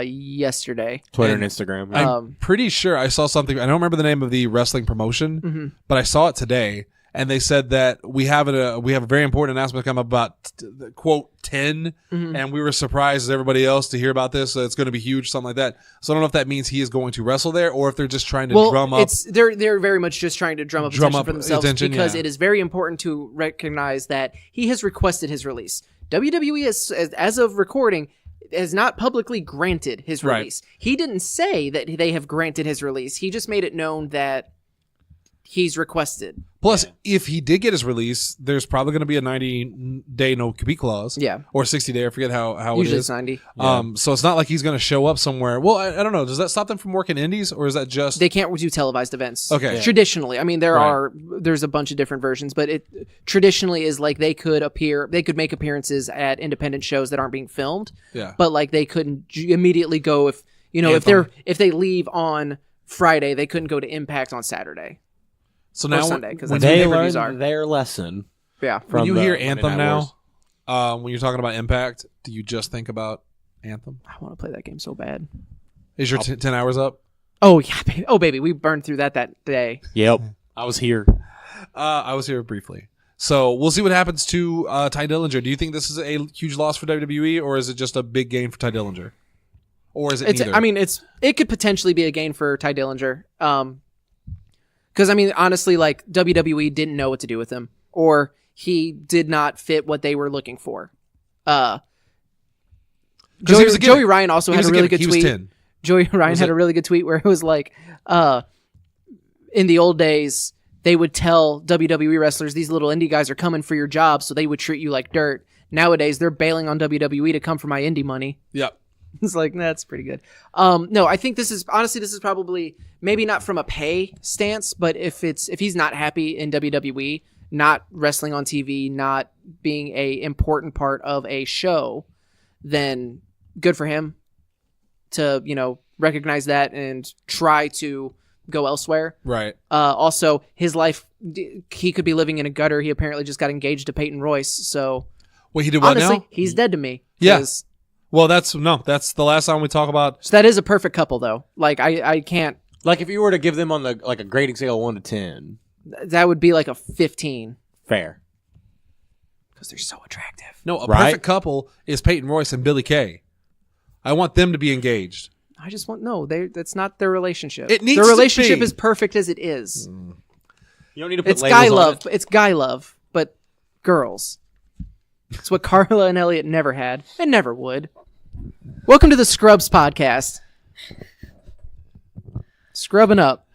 yesterday. Twitter and Instagram. I'm pretty sure I saw something. I don't remember the name of the wrestling promotion, but I saw it today, and they said that we have a very important announcement come up about quote 10, and we were surprised as everybody else to hear about this. It's going to be huge, something like that. So I don't know if that means he is going to wrestle there, or if they're just trying to drum up. They're very much just trying to drum up attention for themselves because yeah. it is very important to recognize that he has requested his release. WWE as of recording has not publicly granted his Right. release. He didn't say that they have granted his release. He just made it known that he's requested. Plus, if he did get his release, there's probably going to be a 90-day no compete clause. Yeah. Or 60-day. I forget how Usually it it's is. 90. So it's not like he's going to show up somewhere. Well, I don't know. Does that stop them from working indies, or is that just They can't do televised events. Okay. Yeah. Traditionally, I mean, Right. there's a bunch of different versions, but it traditionally is like they could make appearances at independent shows that aren't being filmed. Yeah. But like they couldn't immediately go if they leave on Friday, they couldn't go to Impact on Saturday. So Or now Sunday, 'cause when that's They when pay-per-views learned are. their lesson. Yeah. when you from hear the Anthem Monday Night now, when you're talking about Impact, do you just think about Anthem? I want to play that game so bad. Is your 10 hours up? Oh yeah, baby. Oh baby, we burned through that day. Yep. I was here. I was here briefly. So we'll see what happens to Ty Dillinger. Do you think this is a huge loss for WWE, or is it just a big gain for Ty Dillinger? Or is it neither? I mean, it could potentially be a gain for Ty Dillinger. Because I mean, honestly, like WWE didn't know what to do with him, or he did not fit what they were looking for. he was a gimmick. Joey Ryan also He had was a really gimmick. good He was tweet. 10. Joey Ryan Was had it- a really good tweet where it was like, in the old days, they would tell WWE wrestlers, these little indie guys are coming for your job, so they would treat you like dirt. Nowadays, they're bailing on WWE to come for my indie money. Yep. It's like, that's pretty good. No, I think this is probably maybe not from a pay stance, but if he's not happy in WWE, not wrestling on TV, not being a important part of a show, then good for him to, recognize that and try to go elsewhere. Right. Also, his life, he could be living in a gutter. He apparently just got engaged to Peyton Royce. So Wait, he did what honestly, now? he's dead to me. Yeah. 'Cause- Well, that's the last time we talk about. So that is a perfect couple, though. Like I can't. Like if you were to give them on a grading scale of 1 to 10. That would be like a 15 Fair. because they're so attractive. No, a Right? perfect couple is Peyton Royce and Billy Kay. I want them to be engaged. I just want that's not their relationship. It needs their to relationship be. is perfect as it is. You don't need to put It's labels guy on love. it. It's guy love, but girls. It's what Carla and Elliot never had and never would. Welcome to the Scrubs podcast. Scrubbing up.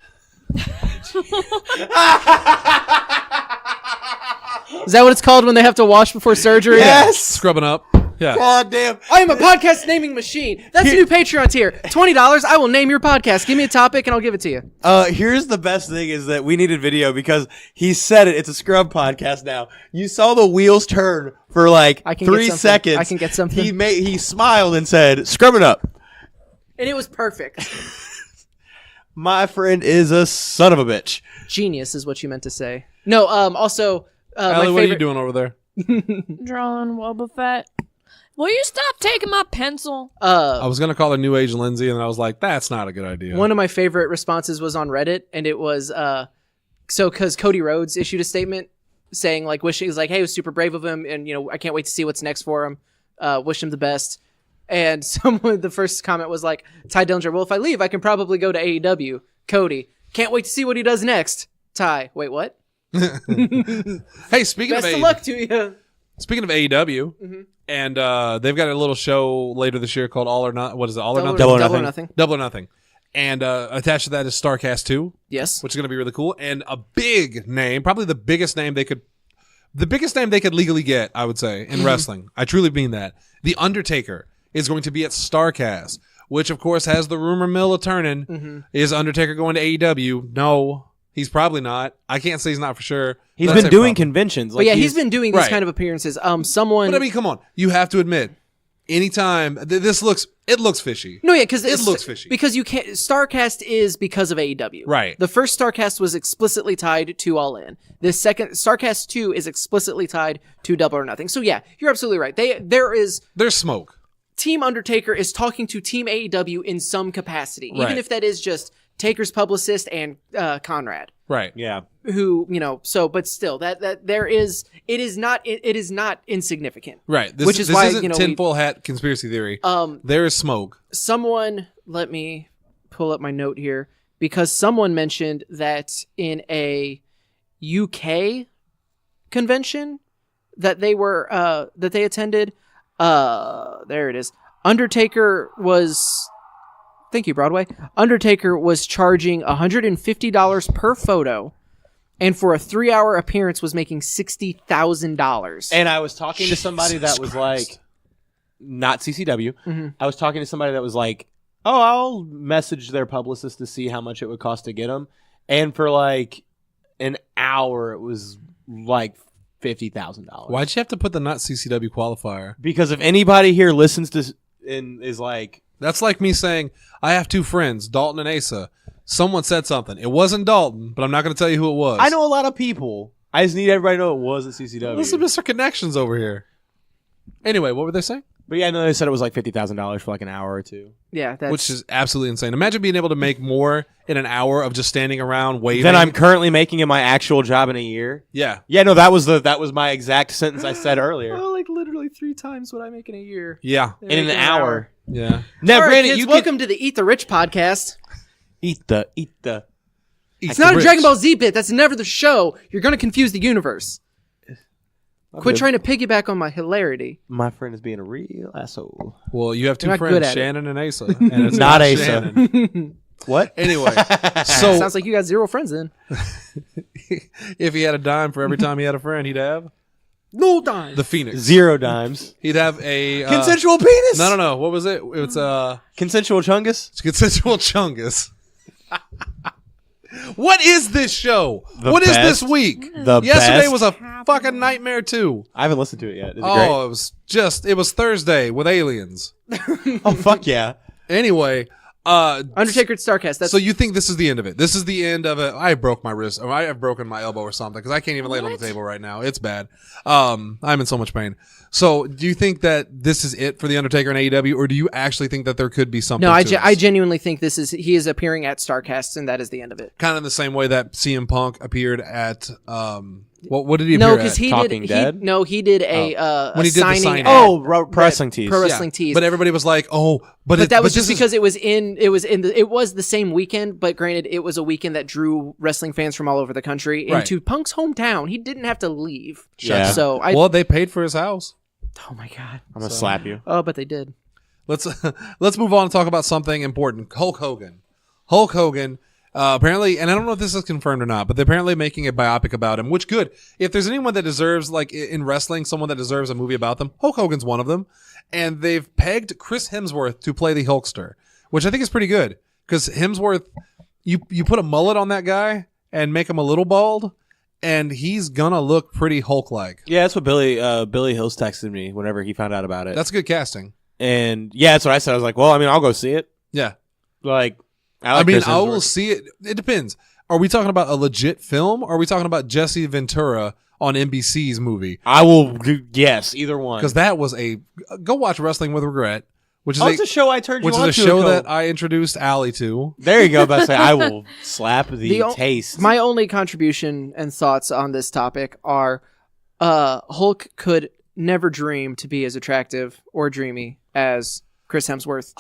Is that what it's called when they have to wash before surgery? Yes. Scrubbing up. Yeah. God damn. I am a podcast naming machine. That's a new Patreon tier. $20. I will name your podcast. Give me a topic and I'll give it to you. Here's the best thing is that we needed video because he said it. It's a scrub podcast now. You saw the wheels turn for like I can get 3 something. seconds. I can get something. He smiled and said, "Scrubbing up." And it was perfect. My friend is a son of a bitch. Genius is what you meant to say. No, also, Allie, my what are you favorite. doing over there? Drawing Boba Fett. Will you stop taking my pencil? I was gonna call her New Age Lindsay, and then I was like, that's not a good idea. One of my favorite responses was on Reddit, and it was because Cody Rhodes issued a statement saying like wishing, he's like, hey, it was super brave of him, and I can't wait to see what's next for him. Wish him the best. And the first comment was like, Ty Dillinger, well, if I leave, I can probably go to AEW. Cody, can't wait to see what he does next. Ty, wait, what? Hey, speaking Best of of luck to you. Speaking of AEW, and they've got a little show later this year called All or Not. What is it? All or Nothing? Double or Double or Nothing. Nothing. Double or Nothing. And attached to that is Starcast 2, Yes. which is going to be really cool. And a big name, probably the biggest name they could legally get, I would say, in wrestling. I truly mean that. The Undertaker is going to be at Starcast, which of course has the rumor mill a turning. Is Undertaker going to AEW? No, he's probably not. I can't say he's not for sure. He's But I'd been say doing probably. conventions. But yeah, he's been doing these Right. kind of appearances. Someone. But I mean, come on. You have to admit, anytime this looks fishy. No, yeah, because It looks fishy. Because you can't. Starcast is because of AEW. Right. The first Starcast was explicitly tied to All In. The second Starcast 2 is explicitly tied to Double or Nothing. So yeah, you're absolutely right. There's smoke. Team Undertaker is talking to Team AEW in some capacity, even Right. if that is just Taker's publicist and Conrad. Right. Yeah. Who but still that it is not insignificant. Right. This, Which is this why, isn't we- tinfoil hat conspiracy theory. There is smoke. Someone, let me pull up my note here, because someone mentioned that in a UK convention that they attended, there it is. Undertaker was, thank you, Broadway. Undertaker was charging $150 per photo and for a 3-hour appearance was making $60,000. And I was talking to somebody that was like, not CCW. Mhm. I was talking to somebody that was like, oh, I'll message their publicist to see how much it would cost to get them. And for like an hour, it was like $50,000. Why'd you have to put the not CCW qualifier? Because if anybody here listens to and is like, That's like me saying, I have 2 friends, Dalton and Asa. Someone said something. It wasn't Dalton, but I'm not going to tell you who it was. I know a lot of people. I just need everybody to know it was at CCW. Listen, Mr. Connections over here. Anyway, what were they saying? But yeah, no, they said it was like $50,000 for like an hour or two. Yeah, that's... Which is absolutely insane. Imagine being able to make more in an hour of just standing around waving. Than I'm currently making in my actual job in a year. Yeah. Yeah, no, that was my exact sentence I said earlier. Oh, like literally 3 times what I make in a year. Yeah. In an hour. Yeah. Now, All right, granted, kids, you welcome to the Eat the Rich podcast. eat the. It's not a Dragon Ball Z bit. That's never the show. You're going to confuse the universe. Quit trying to piggyback on my hilarity. My friend is being a real asshole. Well, you have 2 You're not good friends, at it. Shannon and Asa. And it's Not Asa. Shannon. What? Anyway, so Sounds like you got 0 friends then. if he had a dime for every time he had a friend, he'd have No dime. the Phoenix. 0 dimes. He'd have a Consensual penis. No. What was it? It's Consensual chungus. consensual chungus. What is this show? The What is best. this week? The Yesterday best. was a fucking nightmare too. I haven't listened to it yet. Is it Oh, it was Thursday with aliens. great? Oh, fuck yeah. Anyway, Undertaker at Starcast. That's so you think this is the end of it? This is the end of it. I broke my wrist, or I have broken my elbow or something because I can't even lay it on the table right now. It's bad. I'm in so much pain. So, do you think that this is it for the Undertaker and AEW, or do you actually think that there could be something? no, I to genuinely think he is appearing at Starcast, and that is the end of it. kind of the same way that CM Punk appeared at what did he No, appear because at? he Talking did. Dead? He did a When he did the signing. signing. at Oh, pro wrestling tees. Pro Wrestling Tees. But everybody was like, "Oh, But that was just this is- because it was the same weekend, but granted, it was a weekend that drew wrestling fans from all over the country Right. into Punk's hometown. He didn't have to leave. Yeah. So well, they paid for his house." oh my god. I'm going to slap you. Oh, but they did. Let's move on and talk about something important. Hulk Hogan. Hulk Hogan. Apparently, and I don't know if this is confirmed or not, but they're apparently making a biopic about him, which good. If there's anyone that deserves, like in wrestling, someone that deserves a movie about them, Hulk Hogan's one of them. And they've pegged Chris Hemsworth to play the Hulkster, which I think is pretty good. Because Hemsworth, you put a mullet on that guy and make him a little bald, and he's gonna look pretty Hulk-like. Yeah, that's what Billy Hills texted me whenever he found out about it. That's good casting. And yeah, that's what I said. I was like, well, I mean, I'll go see it. Yeah. Like, I mean, Chris I will Hemsworth. see it. It depends. Are we talking about a legit film, or are we talking about Jesse Ventura on NBC's movie? I will. Yes, either one. Because that was go watch Wrestling with Regret, which is it's a show I turned you which is on a to show ago. that I introduced Allie to. There you go. About to say, I will slap the o- taste. My only contribution and thoughts on this topic are Hulk could never dream to be as attractive or dreamy as Chris Hemsworth.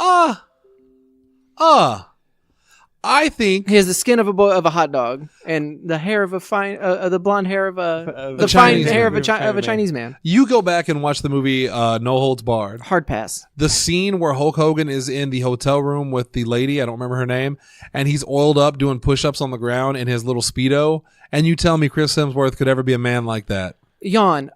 I think He has the skin of a hot dog and the hair of a fine, the blonde hair of the fine Chinese hair man. of a Chinese man. you go back and watch the movie No Holds Barred. Hard pass. The scene where Hulk Hogan is in the hotel room with the lady, I don't remember her name, and he's oiled up doing push-ups on the ground in his little Speedo, and you tell me Chris Hemsworth could ever be a man like that. Yawn.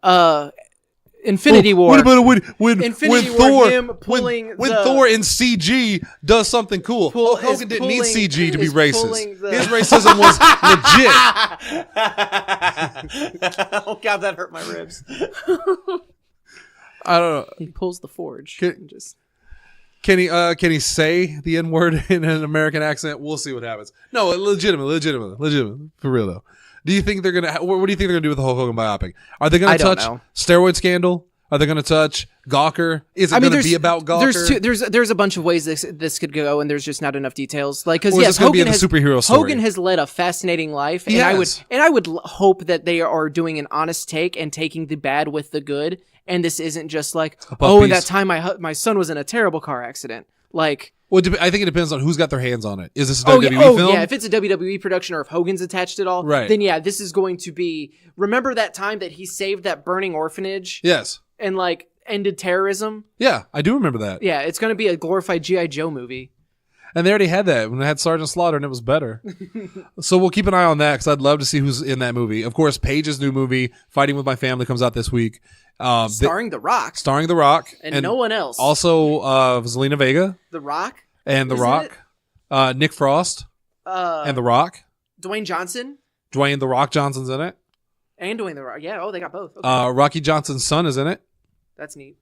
Infinity War. What about when Infinity War, Thor him pulling when the- Thor in CG does something cool? Hulk Hogan didn't need CG to be racist. His racism was legit. Oh God, that hurt my ribs. I don't know. He pulls the forge. Can- and just Can he say the N word in an American accent? We'll see what happens. No, legitimate, for real though. Do you think they're gonna? What do you think they're gonna do with the Hulk Hogan biopic? Are they gonna I don't touch know. steroid scandal? Are they gonna touch Gawker? Is it gonna be about Gawker? There's a bunch of ways this could go, and there's just not enough details. Like, because Or is yes, this gonna be Hogan in the has superhero story? Hogan has led a fascinating life, He and has. I would hope that they are doing an honest take and taking the bad with the good, and this isn't just like, oh, in that piece. time my son was in a terrible car accident. Like, Well, I think it depends on who's got their hands on it. Is this a WWE film? yeah, if it's a WWE production or if Hogan's attached at all, Right. then yeah, this is going to be. Remember that time that he saved that burning orphanage Yes. and like ended terrorism? Yeah, I do remember that. Yeah, it's going to be a glorified G.I. Joe movie. And they already had that when they had Sergeant Slaughter, and it was better. So we'll keep an eye on that because I'd love to see who's in that movie. Of course, Paige's new movie, Fighting With My Family, comes out this week. Starring The Rock. Starring The Rock. And no one else. Also, Zelina Vega. The Rock. And The Isn't Rock. Nick Frost. And The Rock. Dwayne Johnson. Dwayne The Rock Johnson's in it. And Dwayne The Rock. Yeah, oh, they got both. Okay. Rocky Johnson's son is in it. That's neat.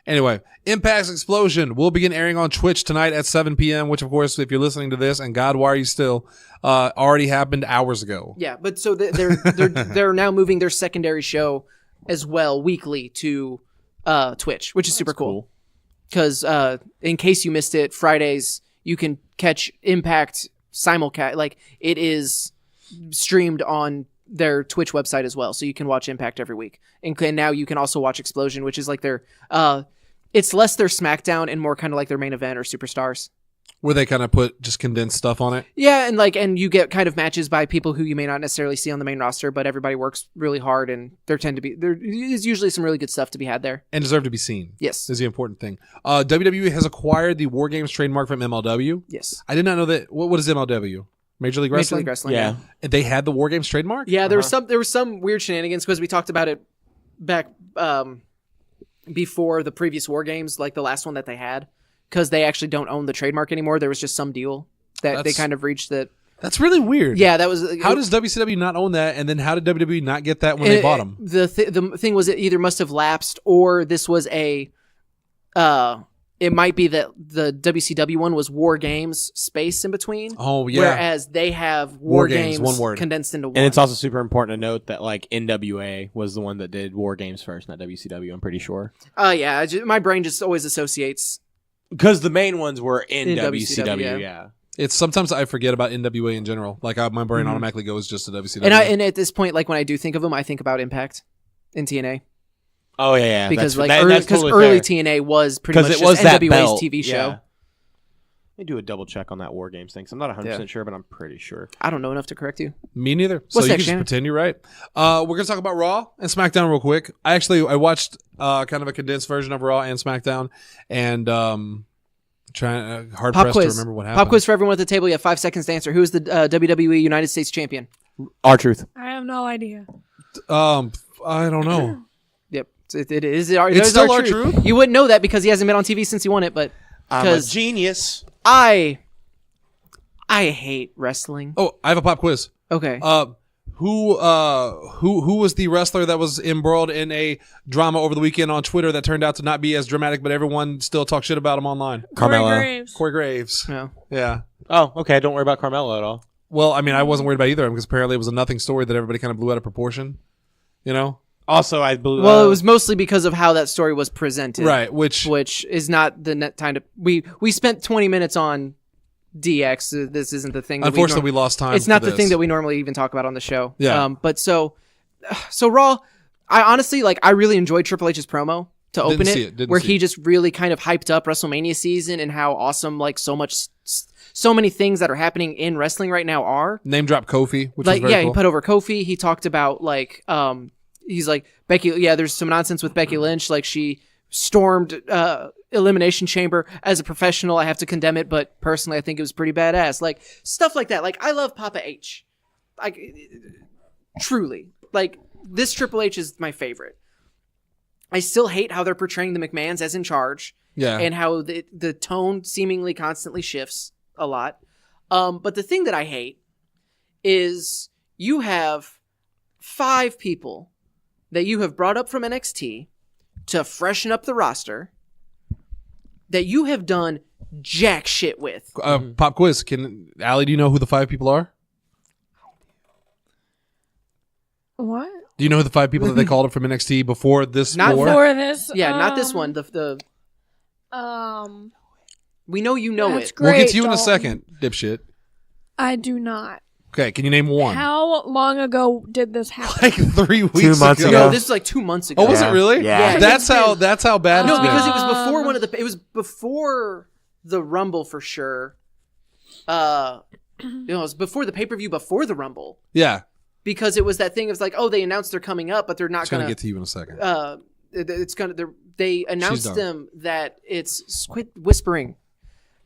Anyway, Impact's Explosion will begin airing on Twitch tonight at 7 p.m., which, of course, if you're listening to this, and God, why are you still, already happened hours ago. Yeah, but so they're now moving their secondary show as well weekly to Twitch, which is super cool. Because in case you missed it, Fridays you can catch Impact simulcast. Like, it is streamed on their Twitch website as well, so you can watch Impact every week. And now you can also watch Explosion, which is like their it's less their Smackdown and more kind of like their main event or Superstars, where they kind of put just condensed stuff on it. Yeah, and you get kind of matches by people who you may not necessarily see on the main roster, but everybody works really hard, and there is usually some really good stuff to be had there and deserve to be seen. Yes, is the important thing. WWE has acquired the War Games trademark from MLW. Yes, I did not know that. What is MLW? Major League Wrestling? Major League Wrestling, yeah. They had the War Games trademark? Yeah, there was some weird shenanigans because we talked about it back before the previous War Games, like the last one that they had, because they actually don't own the trademark anymore. There was just some deal that they kind of reached that. That's really weird. Yeah, that was. How does WCW not own that, and then how did WWE not get that when they bought them? The thing was, it either must have lapsed, or this was a. It might be that the WCW one was War Games space in between. Oh, yeah. Whereas they have War Games one word. condensed into one. And it's also super important to note that like NWA was the one that did War Games first, not WCW, I'm pretty sure. Yeah. My brain just always associates. Because the main ones were in WCW, WCW, yeah. It's sometimes I forget about NWA in general. Like my brain automatically goes just to WCW. And at this point, like when I do think of them, I think about Impact in TNA. Oh yeah, because that's totally early fair. TNA was pretty much it was just that NWA's belt. TV show. Yeah. Let me do a double check on that War Games thing. 'Cause I'm not 100% sure, but I'm pretty sure. I don't know enough to correct you. Me neither. What's so you that, can just Shannon? pretend you're right. We're gonna talk about Raw and SmackDown real quick. I watched kind of a condensed version of Raw and SmackDown, and trying hard Pop pressed quiz. to remember what happened. Pop quiz for everyone at the table. You have 5 seconds to answer. Who is the WWE United States champion? R-Truth. I have no idea. I don't know. Yep, it is. It's still R-Truth? You wouldn't know that because he hasn't been on TV since he won it, but I'm a genius. I hate wrestling. Oh, I have a pop quiz. Okay. Who was the wrestler that was embroiled in a drama over the weekend on Twitter that turned out to not be as dramatic, but everyone still talks shit about him online? Carmella. Corey Graves. No. Yeah. Oh, okay. Don't worry about Carmella at all. Well, I mean, I wasn't worried about either of them because apparently it was a nothing story that everybody kind of blew out of proportion. You know? Also, I believe. Well, it was mostly because of how that story was presented. Right. Which is not the net time to. We spent 20 minutes on DX. This isn't the thing. Unfortunately, we lost time. It's not for the this. thing that we normally even talk about on the show. Yeah. But so Raw, I honestly I really enjoyed Triple H's promo to open Didn't where see he it. just really kind of hyped up WrestleMania season and how awesome so many things that are happening in wrestling right now are. Name drop Kofi, which was very he cool. put over Kofi. He talked about he's like Becky. Yeah, there's some nonsense with Becky Lynch. Like she stormed Elimination Chamber. As a professional, I have to condemn it, but personally, I think it was pretty badass. Like stuff like that. Like I love Papa H. Like truly, like this Triple H is my favorite. I still hate how they're portraying the McMahons as in charge. Yeah. And how the tone seemingly constantly shifts a lot. But the thing that I hate is you have 5 people that you have brought up from NXT to freshen up the roster that you have done jack shit with. Pop quiz. Allie, do you know who the 5 people are? What? Do you know who the 5 people that they called up from NXT before this Not war? For this? Yeah, not this one. The we know you know That's it. great. We'll get to you in a Dalton. second, dipshit. I do not. Okay, can you name one? How long ago did this happen? Like 3 weeks months ago. ago. No, this was like 2 months ago. Oh, was it really? Yeah. That's how bad No, it's been. because it was before one of the. It was before the Rumble for sure. It was before the pay-per-view, before the Rumble, Yeah. because it was that thing. It was like, oh, they announced they're coming up, but they're not It's going gonna. to get to you in a second. It's gonna. They announced done. them that it's quit whispering.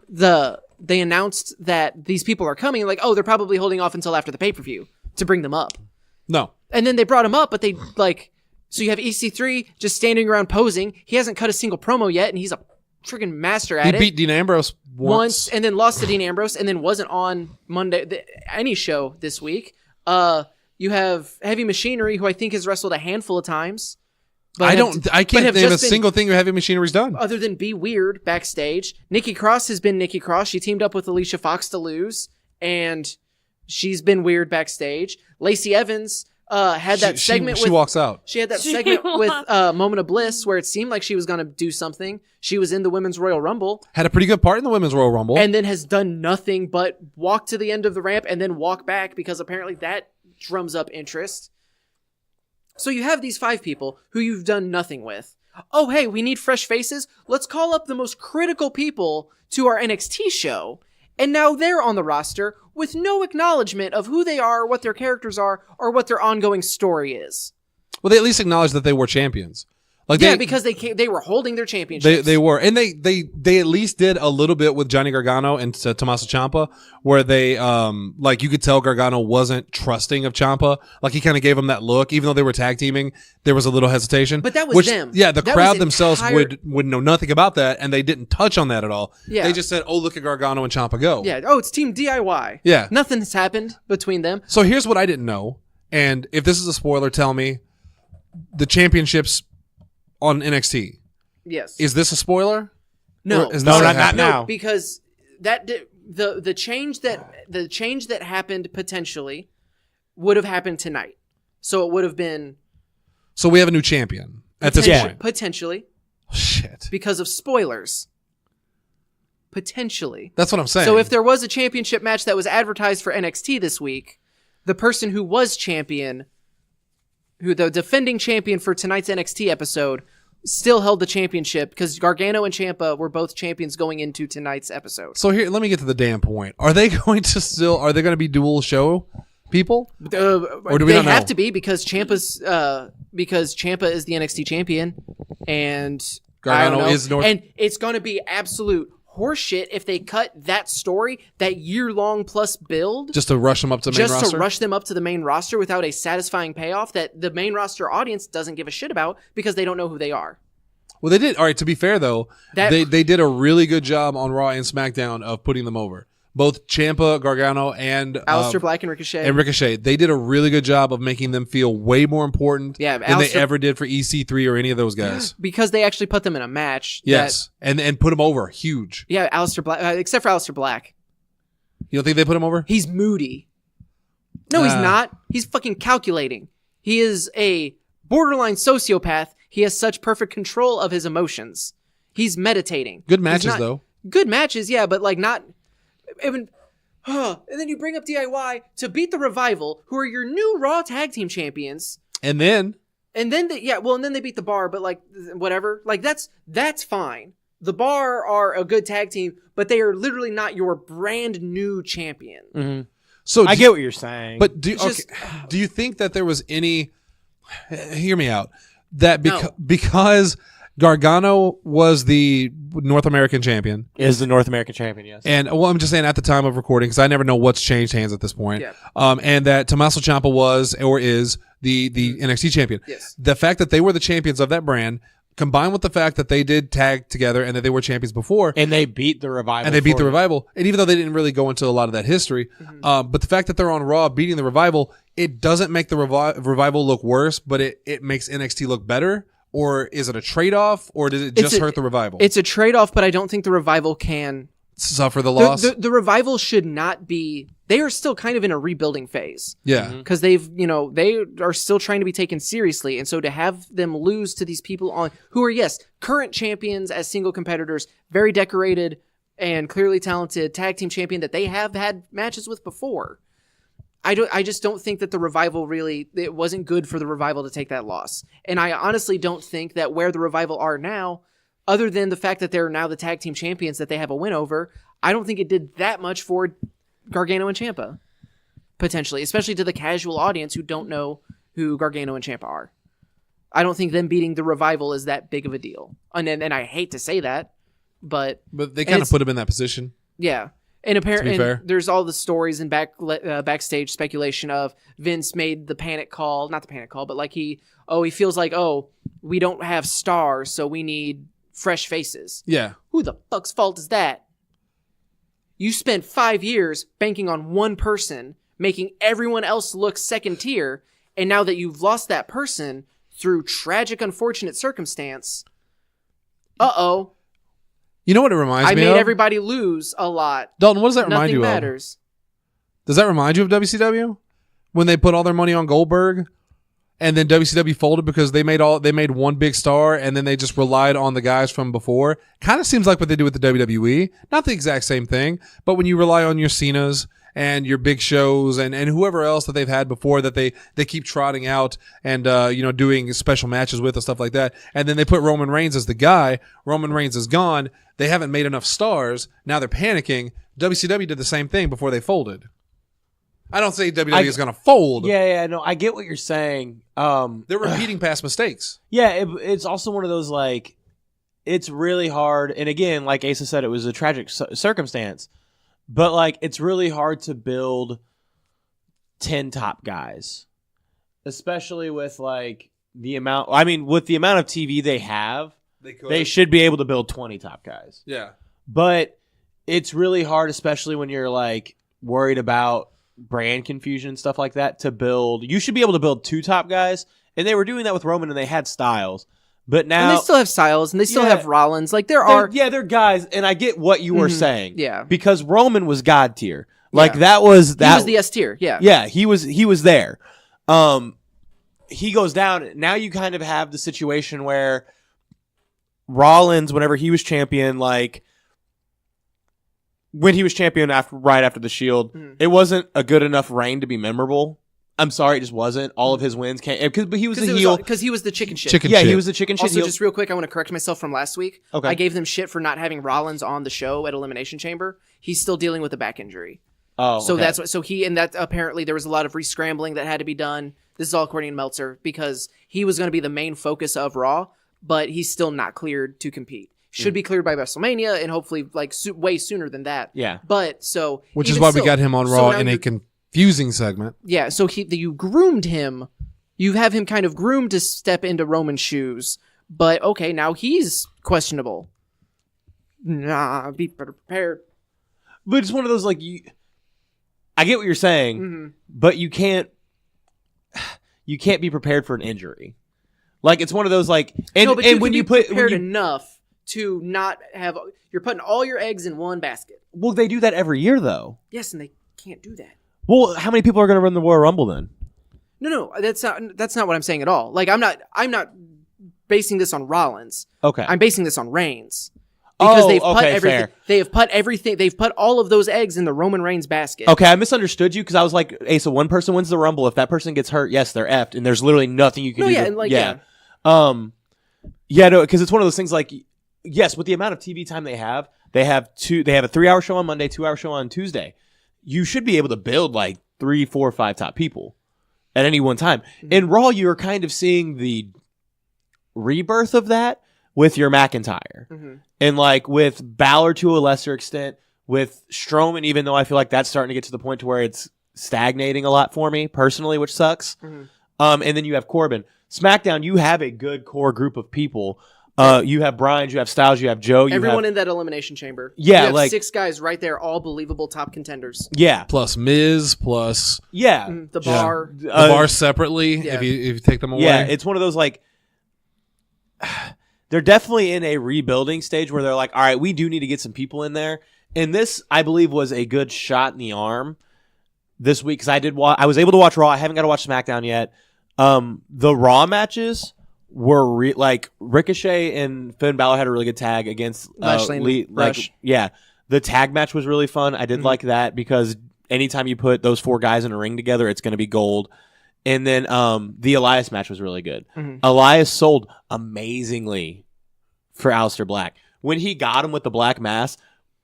The they announced that these people are coming, like, oh, they're probably holding off until after the pay-per-view to bring them up. No. And then they brought him up, but they, like, so you have EC3 just standing around posing. He hasn't cut a single promo yet, and he's a freaking master at it. He beat Dean Ambrose once. And then lost to Dean Ambrose, and then wasn't on Monday, any show this week. You have Heavy Machinery, who I think has wrestled a handful of times. I can't name a single thing Heavy Machinery's done. Other than be weird backstage. Nikki Cross has been Nikki Cross. She teamed up with Alicia Fox to lose, and she's been weird backstage. Lacey Evans had that segment with... She walks out. She had that segment with Moment of Bliss where it seemed like she was going to do something. She was in the Women's Royal Rumble. Had a pretty good part in the Women's Royal Rumble. And then has done nothing but walk to the end of the ramp and then walk back because apparently that drums up interest. So you have these 5 people who you've done nothing with. Oh, hey, we need fresh faces. Let's call up the most critical people to our NXT show. And now they're on the roster with no acknowledgement of who they are, what their characters are, or what their ongoing story is. Well, they at least acknowledged that they were champions. Like because they were holding their championships. They were, and they at least did a little bit with Johnny Gargano and Tommaso Ciampa, where they like you could tell Gargano wasn't trusting of Ciampa. Like he kind of gave him that look, even though they were tag teaming. There was a little hesitation, but that was them. Yeah, the crowd themselves would know nothing about that, and they didn't touch on that at all. Yeah. They just said, "Oh, look at Gargano and Ciampa go." Yeah. Oh, it's Team DIY. Yeah. Nothing has happened between them. So here's what I didn't know, and if this is a spoiler, tell me. The championships on NXT. Yes. Is this a spoiler? No. Not now. Because that the change that happened potentially would have happened tonight. So it would have been. So we have a new champion at this point. Potentially. Shit. Because of spoilers. Potentially. That's what I'm saying. So if there was a championship match that was advertised for NXT this week, the person who was champion, who the defending champion for tonight's NXT episode, still held the championship because Gargano and Ciampa were both champions going into tonight's episode. So here, let me get to the damn point. Are they going to be dual show people? Or do we not know? They have to be because Ciampa is the NXT champion and Gargano is and it's going to be absolute horseshit if they cut that story, that year-long plus build, just to rush them up to the main roster? Just to rush them up to the main roster without a satisfying payoff that the main roster audience doesn't give a shit about because they don't know who they are. Well, they did. All right, to be fair, though, they did a really good job on Raw and SmackDown of putting them over. Both Ciampa, Gargano, and Aleister Black and Ricochet. They did a really good job of making them feel way more important than they ever did for EC3 or any of those guys. Because they actually put them in a match. Yes, and put them over huge. Yeah, Aleister Black, except for Aleister Black. You don't think they put him over? He's moody. No, he's not. He's fucking calculating. He is a borderline sociopath. He has such perfect control of his emotions. He's meditating. Good matches, though. Good matches, yeah, but like not... and then you bring up DIY to beat the Revival, who are your new Raw Tag Team Champions. And then they beat the Bar, but like whatever. Like that's fine. The Bar are a good tag team, but they are literally not your brand new champion. Mm-hmm. So I get what you're saying. But do you think that there was any? Hear me out. That because Gargano was the North American champion. Is the North American champion, yes. And I'm just saying at the time of recording, because I never know what's changed hands at this point. Yeah. And that Tommaso Ciampa was or is the NXT champion. Yes. The fact that they were the champions of that brand, combined with the fact that they did tag together and that they were champions before. And they beat the Revival. And even though they didn't really go into a lot of that history, but the fact that they're on Raw beating the Revival, it doesn't make the Revival look worse, but it makes NXT look better. Or is it a trade-off, or does it just hurt the Revival? It's a trade-off, but I don't think the Revival can suffer the loss. The Revival should not be. They are still kind of in a rebuilding phase. Yeah, because they are still trying to be taken seriously, and so to have them lose to these people who are current champions as single competitors, very decorated and clearly talented tag team champion that they have had matches with before. I just don't think that the Revival it wasn't good for the Revival to take that loss. And I honestly don't think that where the Revival are now, other than the fact that they're now the tag team champions that they have a win over, I don't think it did that much for Gargano and Ciampa, potentially, especially to the casual audience who don't know who Gargano and Ciampa are. I don't think them beating the Revival is that big of a deal. And I hate to say that, but they kind of put him in that position. Yeah. And To be apparently, fair. there's all the stories and backstage speculation of Vince made the panic call, not the panic call, but like he feels like, we don't have stars, so we need fresh faces. Yeah. Who the fuck's fault is that? You spent 5 years banking on one person, making everyone else look second tier, and now that you've lost that person through tragic, unfortunate circumstance, You know what it reminds I me made of? everybody lose a lot. Dalton, what does that remind Nothing you matters. of? Does that remind you of WCW? When they put all their money on Goldberg and then WCW folded because they made one big star and then they just relied on the guys from before. Kind of seems like what they do with the WWE. Not the exact same thing, but when you rely on your Cenas and your big shows and whoever else that they've had before that they keep trotting out and doing special matches with and stuff like that. And then they put Roman Reigns as the guy. Roman Reigns is gone. They haven't made enough stars. Now they're panicking. WCW did the same thing before they folded. I don't say WWE is going to fold. Yeah, no, I get what you're saying. They're repeating past mistakes. Yeah, it's also one of those, like, it's really hard. And again, like Asa said, it was a tragic circumstance. But, like, it's really hard to build 10 top guys. Especially with, like, with the amount of TV they have, they should be able to build 20 top guys. Yeah. But it's really hard, especially when you're, like, worried about brand confusion and stuff like that, to build. You should be able to build 2 top guys. And they were doing that with Roman, and they had Styles. But now... And they still have Styles, and they still have Rollins. Like, they're guys, and I get what you were saying. Yeah. Because Roman was God tier. Like, that was... He was the S tier, yeah. Yeah, he was there. He goes down. Now you kind of have the situation where Rollins, whenever he was champion, like... When he was champion right after the Shield, it wasn't a good enough reign to be memorable. I'm sorry, it just wasn't. All of his wins came... But he was the heel. Because he was the chicken shit. He was the chicken shit Also, heel. just real quick, I want to correct myself from last week. Okay. I gave them shit for not having Rollins on the show at Elimination Chamber. He's still dealing with a back injury. Oh, so okay. that's what. So that apparently there was a lot of re-scrambling that had to be done. This is all according to Meltzer, because he was going to be the main focus of Raw, but he's still not cleared to compete. Should be cleared by WrestleMania, and hopefully like way sooner than that. Yeah. But so Which is why we got him on Raw in a confusing segment. Yeah. So you groomed him. You have him kind of groomed to step into Roman's shoes. But okay, now he's questionable. Nah, be prepared. But it's one of those, like, I get what you're saying, but you can't be prepared for an injury. Like, it's one of those, like, and when you put prepared enough to not have, you're putting all your eggs in one basket. Well, they do that every year, though. Yes, and they can't do that. Well, how many people are going to run the Royal Rumble then? No, that's not what I'm saying at all. Like, I'm not basing this on Rollins. Okay, I'm basing this on Reigns. Because they've put everything. Fair. They have put everything. They've put all of those eggs in the Roman Reigns basket. Okay, I misunderstood you because I was like, hey, so one person wins the Rumble. If that person gets hurt, yes, they're effed, and there's literally nothing you can do. No, because it's one of those things like, yes, with the amount of TV time they have a 3-hour show on Monday, 2-hour show on Tuesday. You should be able to build like 3, 4, 5 top people at any one time. In Raw, you're kind of seeing the rebirth of that with your McIntyre. And like with Balor to a lesser extent, with Strowman, even though I feel like that's starting to get to the point to where it's stagnating a lot for me personally, which sucks. And then you have Corbin. SmackDown, you have a good core group of people. You have Bryan, you have Styles, you have Joe. Everyone in that Elimination Chamber. Yeah, you have like 6 guys right there, all believable top contenders. Yeah. Plus Miz, plus... Yeah. The Bar. The Bar separately, yeah. if you take them away. Yeah, it's one of those like... They're definitely in a rebuilding stage where they're like, all right, we do need to get some people in there. And this, I believe, was a good shot in the arm this week because I was able to watch Raw. I haven't got to watch SmackDown yet. The Raw matches were like Ricochet and Finn Balor had a really good tag against Lashley and Rush. Yeah, the tag match was really fun. I did like that because anytime you put those 4 guys in a ring together, it's going to be gold. And then the Elias match was really good. Elias sold amazingly for Aleister Black. When he got him with the black mask,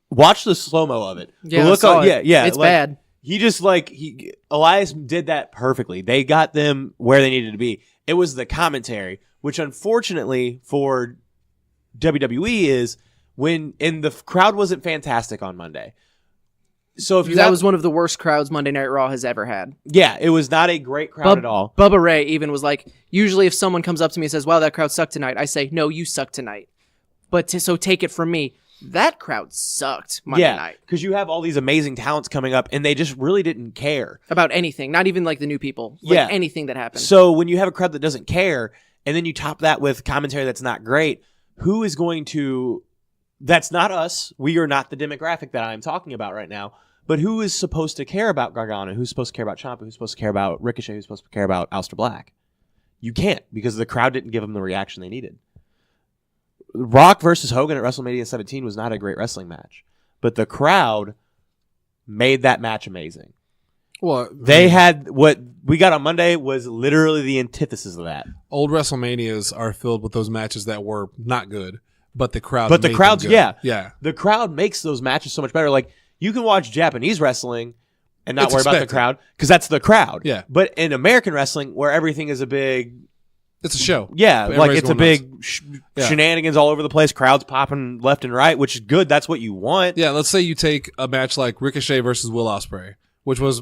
watch the slow-mo of it. Yeah, it's like, bad. He just Elias did that perfectly. They got them where they needed to be. It was the commentary, which unfortunately for WWE is and the crowd wasn't fantastic on Monday. So if you that have, was one of the worst crowds Monday Night Raw has ever had. yeah, it was not a great crowd at all. Bubba Ray even was like, usually if someone comes up to me and says, wow, that crowd sucked tonight, I say, no, you suck tonight. But so take it from me, that crowd sucked Monday night. Because you have all these amazing talents coming up, and they just really didn't care About anything, not even like the new people. Like anything that happened. So when you have a crowd that doesn't care, and then you top that with commentary that's not great, who is going to... That's not us. We are not the demographic that I'm talking about right now. But who is supposed to care about Gargano? Who's supposed to care about Ciampa? Who's supposed to care about Ricochet? Who's supposed to care about Aleister Black? You can't, because the crowd didn't give them the reaction they needed. Rock versus Hogan at WrestleMania 17 was not a great wrestling match, but the crowd made that match amazing. Well, They had what we got on Monday was literally the antithesis of that. old WrestleManias are filled with those matches that were not good, but the crowd. But the made them crowds, good. yeah, the crowd makes those matches so much better. Like you can watch Japanese wrestling and not It's worry about expected. the crowd because that's the crowd. Yeah. But in American wrestling, where everything is a big, It's a show. yeah, like Everybody's it's a going big Yeah. shenanigans all over the place, crowds popping left and right, which is good. That's what you want. Yeah, let's say you take a match like Ricochet versus Will Ospreay, which was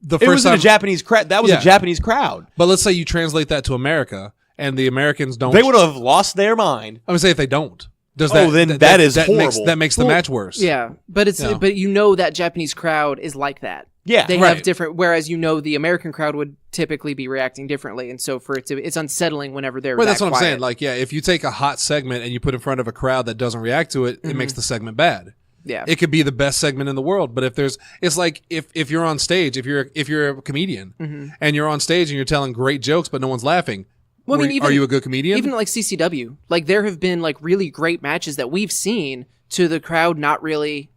the It first was in time. a Japanese crowd. That was Yeah. a Japanese crowd. But let's say you translate that to America, and the Americans don't. They would have lost their mind. I would say if they don't. Does Oh, then that is makes, horrible. that makes the Well, match worse. Yeah, but it's Yeah. but you know that Japanese crowd is like that. Yeah, They right. have different, whereas you know the American crowd would typically be reacting differently, and so for it to, it's unsettling whenever they're. Well, that that's what I'm quiet. saying. Like, yeah, if you take a hot segment and you put it in front of a crowd that doesn't react to it, it makes the segment bad. Yeah, It could be the best segment in the world, but if there's, it's like if you're on stage, if you're a comedian and you're on stage and you're telling great jokes but no one's laughing, Well, I mean, even- are you a good comedian? even like CCW, like there have been like really great matches that we've seen to the crowd not really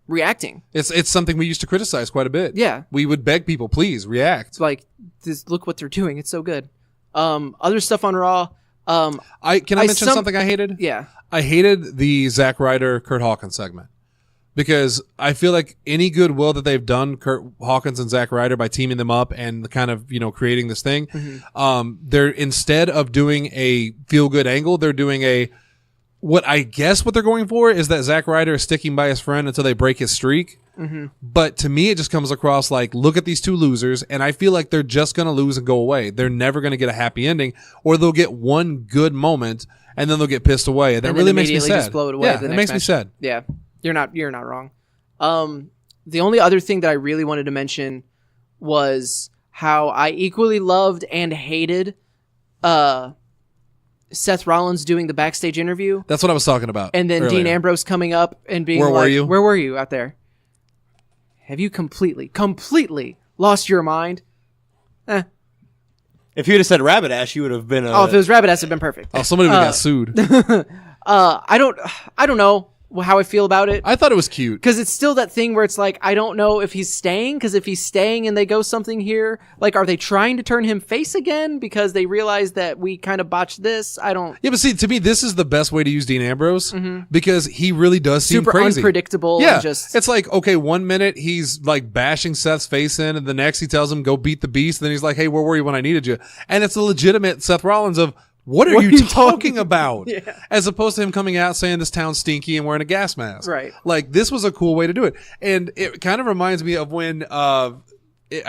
reacting. It's something we used to criticize quite a bit. Yeah. We would beg people, please react. It's like, just look what they're doing. It's so good. Other stuff on Raw. Can I mention something I hated? Yeah. I hated the Zack Ryder Kurt Hawkins segment because I feel like any goodwill that they've done, Kurt Hawkins and Zack Ryder, by teaming them up and kind of, creating this thing, they're, instead of doing a feel good angle, they're doing what they're going for is that Zack Ryder is sticking by his friend until they break his streak. But to me, it just comes across like, look at these two losers, and I feel like they're just going to lose and go away. They're never going to get a happy ending, or they'll get one good moment and then they'll get pissed away. And that And really then makes me immediately sad. just blow it away Yeah, the it next makes me match. sad. Yeah. You're not wrong. The only other thing that I really wanted to mention was how I equally loved and hated Seth Rollins doing the backstage interview, That's what I was talking about. and then earlier. Dean Ambrose coming up and being Where like, were you? "Where were you out there? Have you completely lost your mind?" If you would have said rabbit ass, you would have been. Oh, if it was Rabbit Ass, it'd been perfect. Oh, somebody got sued. I don't know how I feel about it. I thought it was cute. Because it's still that thing where it's like, I don't know if he's staying, because if he's staying and they go something here, like, are they trying to turn him face again because they realize that we kind of botched this? I don't... Yeah, but see, to me, this is the best way to use Dean Ambrose because he really does seem Super crazy. unpredictable. Yeah, And just... it's like, okay, 1 minute he's like bashing Seth's face in, and the next he tells him, go beat the beast, and then he's like, hey, where were you when I needed you? And it's a legitimate Seth Rollins of, what are you talking about? Yeah. As opposed to him coming out saying this town's stinky and wearing a gas mask. Right. Like, this was a cool way to do it. And it kind of reminds me of when, I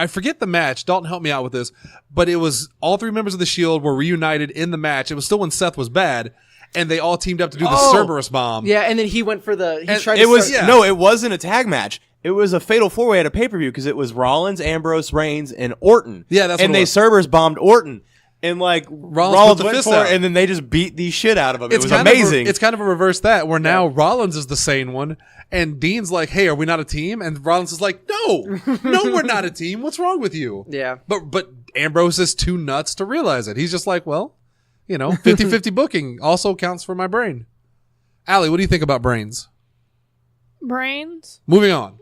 forget the match. Dalton, help me out with this. But it was all three members of the Shield were reunited in the match. It was still when Seth was bad, and they all teamed up to do the Cerberus bomb. Yeah, and then he went for the... He tried to It was start- no, it wasn't a tag match. It was a fatal four-way at a pay-per-view because it was Rollins, Ambrose, Reigns, and Orton. Yeah, that's and what it they was. Cerberus bombed Orton, and like Rollins put the went fist for out. it, and then they just beat the shit out of him. It was kind of amazing. it's kind of a reverse that, where now Rollins is the sane one, and Dean's like, hey, are we not a team? And Rollins is like, no, we're not a team. What's wrong with you? Yeah. But Ambrose is too nuts to realize it. He's just like, well, 50-50 booking also counts for my brain. Allie, what do you think about brains? Brains? Moving on.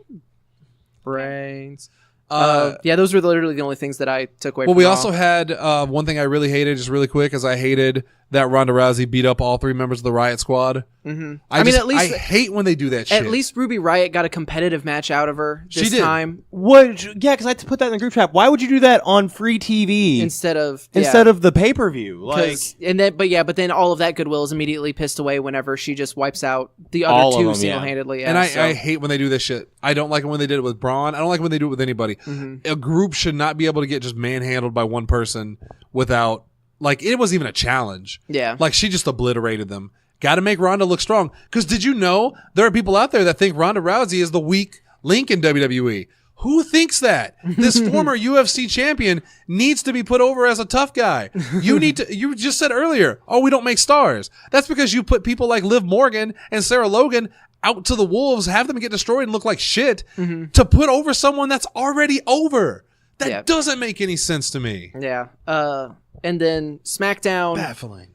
Brains. Yeah, those were literally the only things that I took away Well, from we Raw. also had one thing I really hated, just really quick, is I hated that Ronda Rousey beat up all 3 members of the Riot Squad. Mm-hmm. I hate when they do that shit. At least Ruby Riot got a competitive match out of her this time. Yeah, because I had to put that in the group chat. Why would you do that on free TV instead of the pay-per-view? But then all of that goodwill is immediately pissed away whenever she just wipes out the other 2 single-handedly. And I hate when they do this shit. I don't like it when they did it with Braun. I don't like when they do it with anybody. A group should not be able to get just manhandled by one person without, like, it wasn't even a challenge. Yeah. Like, she just obliterated them. Got to make Ronda look strong. Because did you know there are people out there that think Ronda Rousey is the weak link in WWE? Who thinks that? This former UFC champion needs to be put over as a tough guy. You just said earlier, we don't make stars. That's because you put people like Liv Morgan and Sarah Logan out to the wolves, have them get destroyed and look like shit to put over someone that's already over. That doesn't make any sense to me. Yeah. And then SmackDown. Baffling.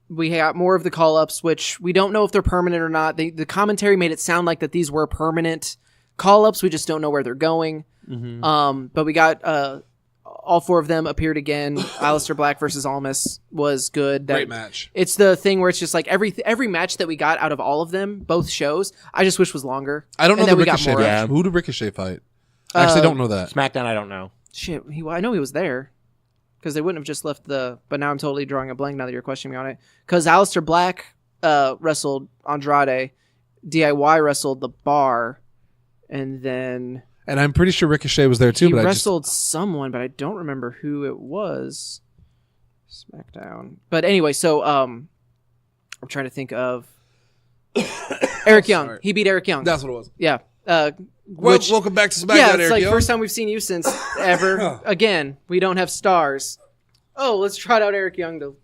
We got more of the call-ups, which we don't know if they're permanent or not. The commentary made it sound like that these were permanent call-ups. We just don't know where they're going. But we got all 4 of them appeared again. Aleister Black versus Almas was good. Great match. It's the thing where it's just like every match that we got out of all of them, both shows, I just wish was longer. I don't know the Ricochet match. Who did Ricochet fight? I actually don't know that. SmackDown, I don't know. Shit, I know he was there. Because they wouldn't have just left but now I'm totally drawing a blank now that you're questioning me on it. Because Aleister Black wrestled Andrade, DIY wrestled The Bar, and I'm pretty sure Ricochet was there too. He but wrestled someone, but I don't remember who it was. SmackDown. But anyway, so I'm trying to think of Eric Young. Sorry. He beat Eric Young. That's what it was. Yeah. Welcome back to SmackDown, yeah, it's Eric like Young. first time we've seen you since ever. Again, we don't have stars. Oh, let's trot out Eric Young to.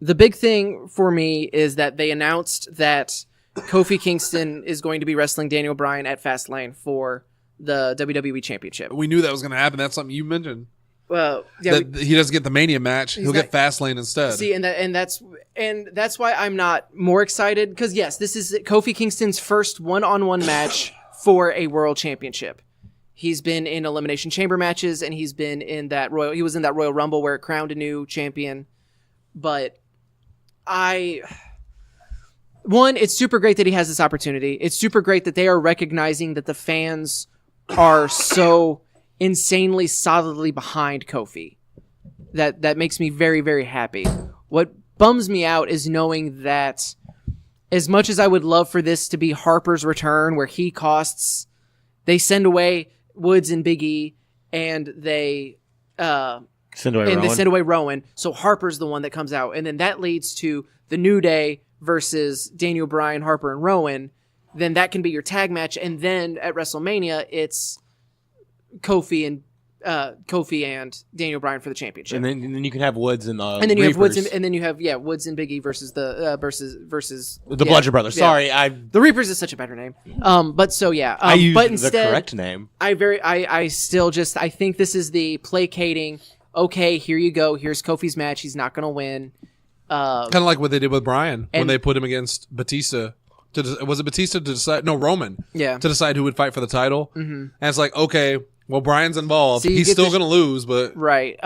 The big thing for me is that they announced that Kofi Kingston is going to be wrestling Daniel Bryan at Fastlane for the WWE Championship. We knew that was going to happen. That's something you mentioned. Well, yeah, he doesn't get the Mania match. He'll get Fastlane instead. See, and that's why I'm not more excited, because yes, this is Kofi Kingston's first one-on-one match for a world championship. He's been in Elimination Chamber matches, and he's been in that He was in that Royal Rumble where it crowned a new champion. But it's super great that he has this opportunity. It's super great that they are recognizing that the fans are so insanely solidly behind Kofi. That makes me very, very happy. What bums me out is knowing that as much as I would love for this to be Harper's return, where they send away Woods and Big E, and they send away Rowan. So Harper's the one that comes out, and then that leads to the New Day versus Daniel Bryan, Harper, and Rowan. Then that can be your tag match, and then at WrestleMania it's Kofi and Daniel Bryan for the championship, and then you can have Woods and then you Reapers. have Woods and then you have Woods and Big E versus the versus the Bludgeon Brothers. Yeah. Sorry, the Reapers is such a better name. But so yeah, I used but instead, the correct name. I think this is the placating. Okay, here you go. Here's Kofi's match. He's not going to win. Kind of like what they did with Bryan when they put him against Batista. Was it Batista to decide? No, Roman. Yeah. To decide who would fight for the title. Mm-hmm. And it's like, okay, well, Bryan's involved. So he's still going to lose, but right.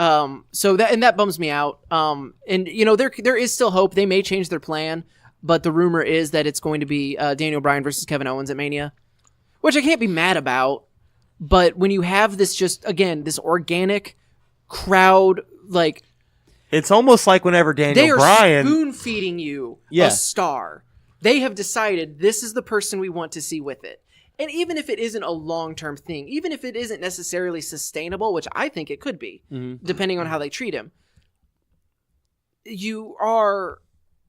So that bums me out. And there is still hope. They may change their plan, but the rumor is that it's going to be Daniel Bryan versus Kevin Owens at Mania, which I can't be mad about. But when you have this this organic crowd, like it's almost like whenever Daniel Bryan spoon feeding you a star. They have decided this is the person we want to see with it. And even if it isn't a long-term thing, even if it isn't necessarily sustainable, which I think it could be, depending on how they treat him, you are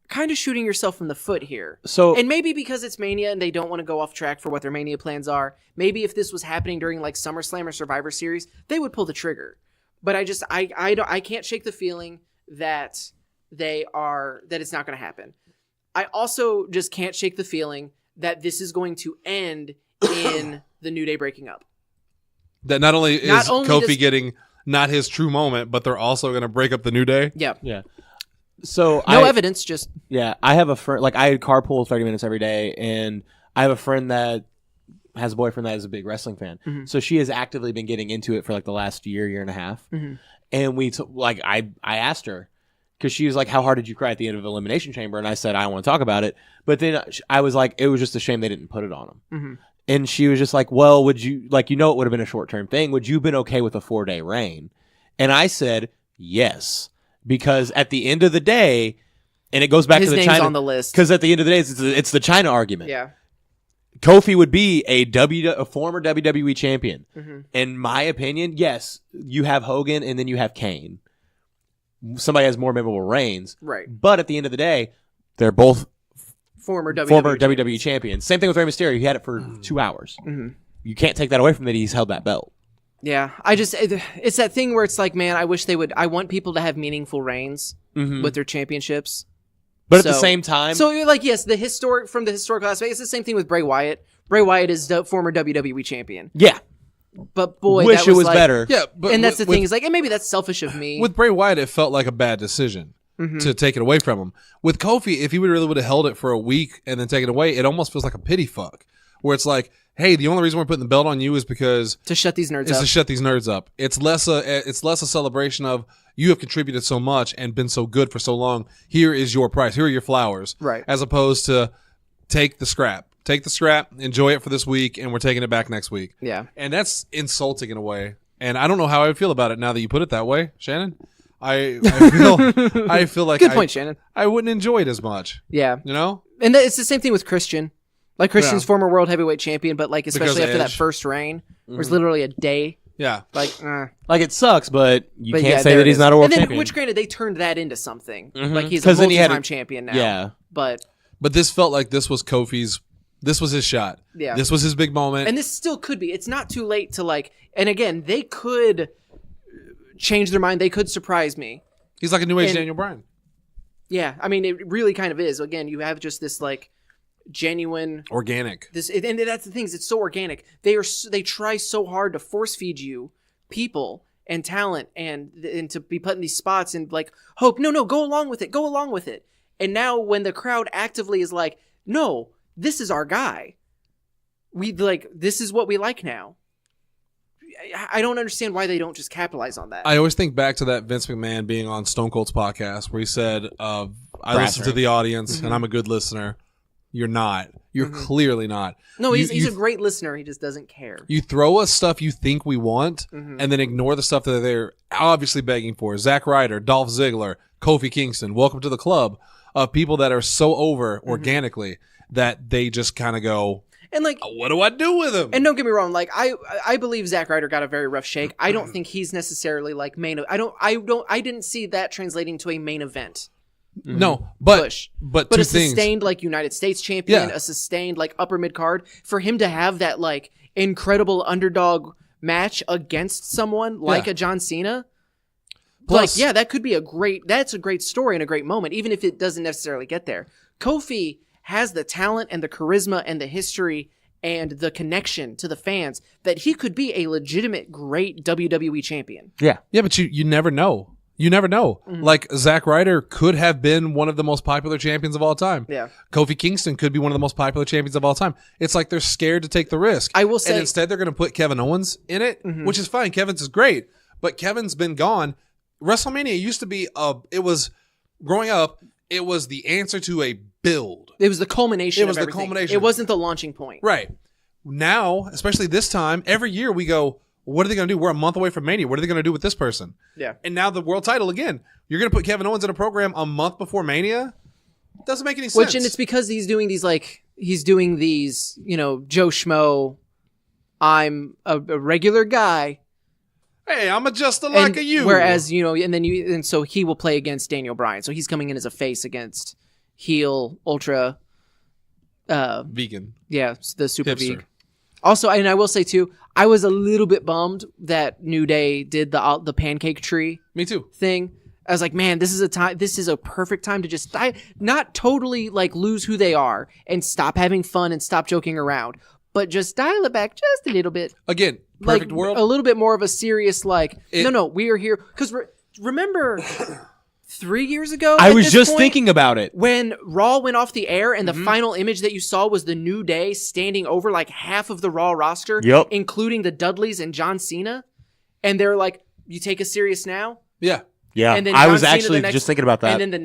kind of shooting yourself in the foot here. And maybe because it's Mania and they don't want to go off track for what their Mania plans are, maybe if this was happening during like SummerSlam or Survivor Series, they would pull the trigger. But I can't shake the feeling that it's not going to happen. I also just can't shake the feeling that this is going to end in the New Day breaking up. That not only is Kofi getting not his true moment, but they're also going to break up the New Day. Yeah. Yeah. So no evidence, just... Yeah, I have a friend, like I carpool 30 minutes every day, and I have a friend that has a boyfriend that is a big wrestling fan. So she has actively been getting into it for like the last year and a half. And I asked her, because she was like, how hard did you cry at the end of Elimination Chamber? And I said, I don't want to talk about it. But then I was like, it was just a shame they didn't put it on him. And she was just like, well, would you, like, it would have been a short-term thing. Would you have been okay with a 4-day reign? And I said, yes. Because at the end of the day, and it goes back His to the name's China. on the list. Because at the end of the day, it's the China argument. Yeah. Kofi would be a former WWE champion. In my opinion, yes, you have Hogan and then you have Kane. Somebody has more memorable reigns. Right. But at the end of the day, they're both Former WWE WWE champions. Same thing with Rey Mysterio. He had it for 2 hours. You can't take that away from that. He's held that belt. Yeah, it's that thing where it's like, man, I want people to have meaningful reigns with their championships. But at the same time, so like, yes, from the historical aspect, it's the same thing with Bray Wyatt. Bray Wyatt is the former WWE champion. Yeah. But boy, wish that was it was like, better. Yeah, but and that's the thing is like, and maybe that's selfish of me. With Bray Wyatt, it felt like a bad decision to take it away from him. With Kofi, if he really would have held it for a week and then taken it away, it almost feels like a pity fuck, where it's like, hey, the only reason we're putting the belt on you is because to shut these nerds is up. to shut these nerds up. It's less a celebration of you have contributed so much and been so good for so long. Here is your price. Here are your flowers. Right. As opposed to take the scrap, enjoy it for this week, and we're taking it back next week. Yeah. And that's insulting in a way. And I don't know how I would feel about it now that you put it that way, Shannon. I feel like Good point, Shannon. I wouldn't enjoy it as much. Yeah. You know? And it's the same thing with Christian. Like Christian's former world heavyweight champion, but like especially Because after that Edge. first reign, where it's literally a day. Yeah. Like, like it sucks, but you but can't yeah, say there that it he's is. not a world and then, champion. Which, granted, they turned that into something. Like he's a 'Cause then he had multi-time a- champion now. Yeah. But But this felt like this was Kofi's. This was his shot. Yeah. This was his big moment. and this still could be. It's not too late to like. And again, they could change their mind. They could surprise me. He's like a new age and- Daniel Bryan. Yeah, I mean, it really kind of is. Again, you have just this like genuine. Organic. And that's the thing is it's so organic. They try so hard to force feed you people and talent and to be put in these spots and like hope. No, go along with it. And now when the crowd actively is like, no, this is our guy. This is what we like now. I don't understand why they don't just capitalize on that. I always think back to that Vince McMahon being on Stone Cold's podcast where he said, I listen to the audience and I'm a good listener. You're not. You're clearly not. No, he's a great listener. He just doesn't care. You throw us stuff you think we want and then ignore the stuff that they're obviously begging for. Zack Ryder, Dolph Ziggler, Kofi Kingston, welcome to the club of people that are so over organically that they just kind of go, And like, what do I do with him? and don't get me wrong, like I believe Zack Ryder got a very rough shake. I don't think he's necessarily like I didn't see that translating to a main event. No, but Push. but But two a things. sustained like United States champion, Yeah. a sustained like upper mid card, for him to have that like incredible underdog match against someone like Yeah. a John Cena. Plus- Like, yeah, that could be that's a great story and a great moment, even if it doesn't necessarily get there. Kofi has the talent and the charisma and the history and the connection to the fans that he could be a legitimate great WWE champion. Yeah. Yeah, but you never know. You never know. Like Zack Ryder could have been one of the most popular champions of all time. Yeah. Kofi Kingston could be one of the most popular champions of all time. It's like they're scared to take the risk. I will say- and instead they're going to put Kevin Owens in it, which is fine. Kevin's is great, but Kevin's been gone. WrestleMania used to be growing up, it was the answer to a build. It was the culmination It was of the everything. culmination. It wasn't the launching point. Right. Now, especially this time, every year we go, what are they going to do? We're a month away from Mania. What are they going to do with this person? Yeah. And now the world title again. You're going to put Kevin Owens in a program a month before Mania? Doesn't make any sense. Which, and it's because he's doing these, Joe Schmo, I'm a regular guy. Hey, I'm adjusting like a you. Whereas, and so he will play against Daniel Bryan. So he's coming in as a face against heel, ultra, vegan. yeah, the super Hipster. vegan. Also, and I will say too, I was a little bit bummed that New Day did the pancake tree Me too. thing. I was like, man, this is a perfect time to just not totally like lose who they are and stop having fun and stop joking around, but just dial it back just a little bit. Again, perfect like, world. A little bit more of a serious no, we are here. Because remember 3 years ago. I at was this just point, thinking about it. when Raw went off the air and the final image that you saw was the New Day standing over like half of the Raw roster, Yep. including the Dudleys and John Cena, and they're like, "You take us serious now?" Yeah. Yeah, And then I John was Cena actually the next- just thinking about that. And then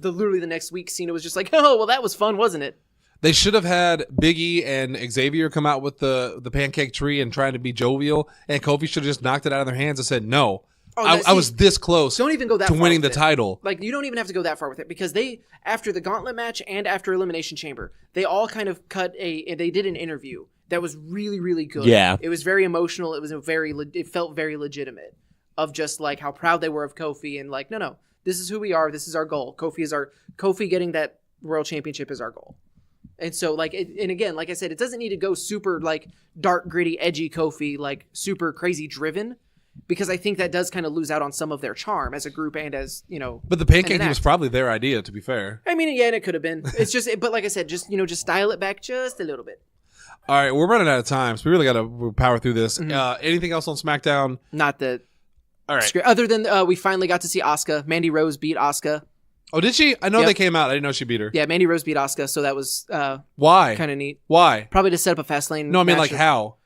literally the next week, Cena was just like, "Oh, well, that was fun, wasn't it?" They should have had Big E and Xavier come out with the pancake tree and trying to be jovial, and Kofi should have just knocked it out of their hands and said, no. I was this close Don't even go that to far winning with the it. title. Like, you don't even have to go that far with it, because they, after the gauntlet match and after Elimination Chamber, they all kind of they did an interview that was really, really good. Yeah. It was very emotional. It was it felt very legitimate, of just like how proud they were of Kofi, and like, no, this is who we are. This is our goal. Kofi getting that world championship is our goal. And so, like, and again, like I said, it doesn't need to go super, like, dark, gritty, edgy Kofi, like, super crazy driven, because I think that does kind of lose out on some of their charm as a group and as, But the pancake and an was act. probably their idea, to be fair. I mean, yeah, and it could have been. It's just, but like I said, just dial it back just a little bit. All right, we're running out of time, so we really got to power through this. Mm-hmm. Anything else on SmackDown? Not the All right. script. Other than we finally got to see Asuka. Mandy Rose beat Asuka. Oh, did she? I know Yep. they came out. I didn't know she beat her. Yeah, Mandy Rose beat Asuka, so that was Why? kind of neat. Why? Probably to set up a Fastlane. No, I mean, match. like, how?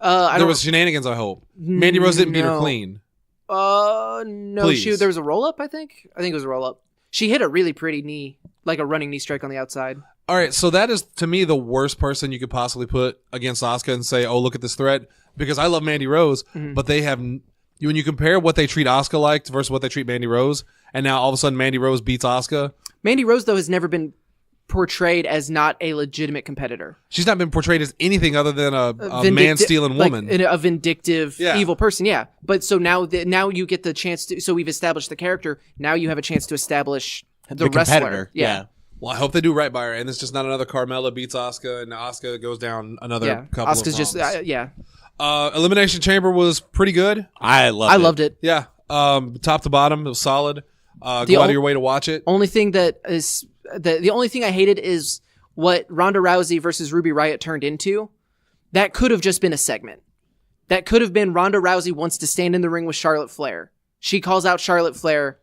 I There don't. was shenanigans, I hope. Mandy Rose didn't beat her No. clean. No. Please. There was a roll up. I think it was a roll up. She hit a really pretty knee, like a running knee strike on the outside. All right, so that is, to me, the worst person you could possibly put against Asuka and say, oh, look at this threat. Because I love Mandy Rose, but they have... When you compare what they treat Asuka like versus what they treat Mandy Rose, and now all of a sudden Mandy Rose beats Asuka... Mandy Rose, though, has never been portrayed as not a legitimate competitor. She's not been portrayed as anything other than a man-stealing woman. Like a vindictive, Yeah. evil person, yeah. But so now you get the chance to... So we've established the character. Now you have a chance to establish the wrestler. competitor. Yeah. Well, I hope they do right by her, and it's just not another Carmella beats Asuka, and Asuka goes down another couple Asuka's of just... prongs. yeah. Elimination Chamber was pretty good. I loved it. Yeah, top to bottom, it was solid. Go out ol- of your way to watch it. Only thing that is... The only thing I hated is what Ronda Rousey versus Ruby Riott turned into. That could have just been a segment. That could have been Ronda Rousey wants to stand in the ring with Charlotte Flair. She calls out Charlotte Flair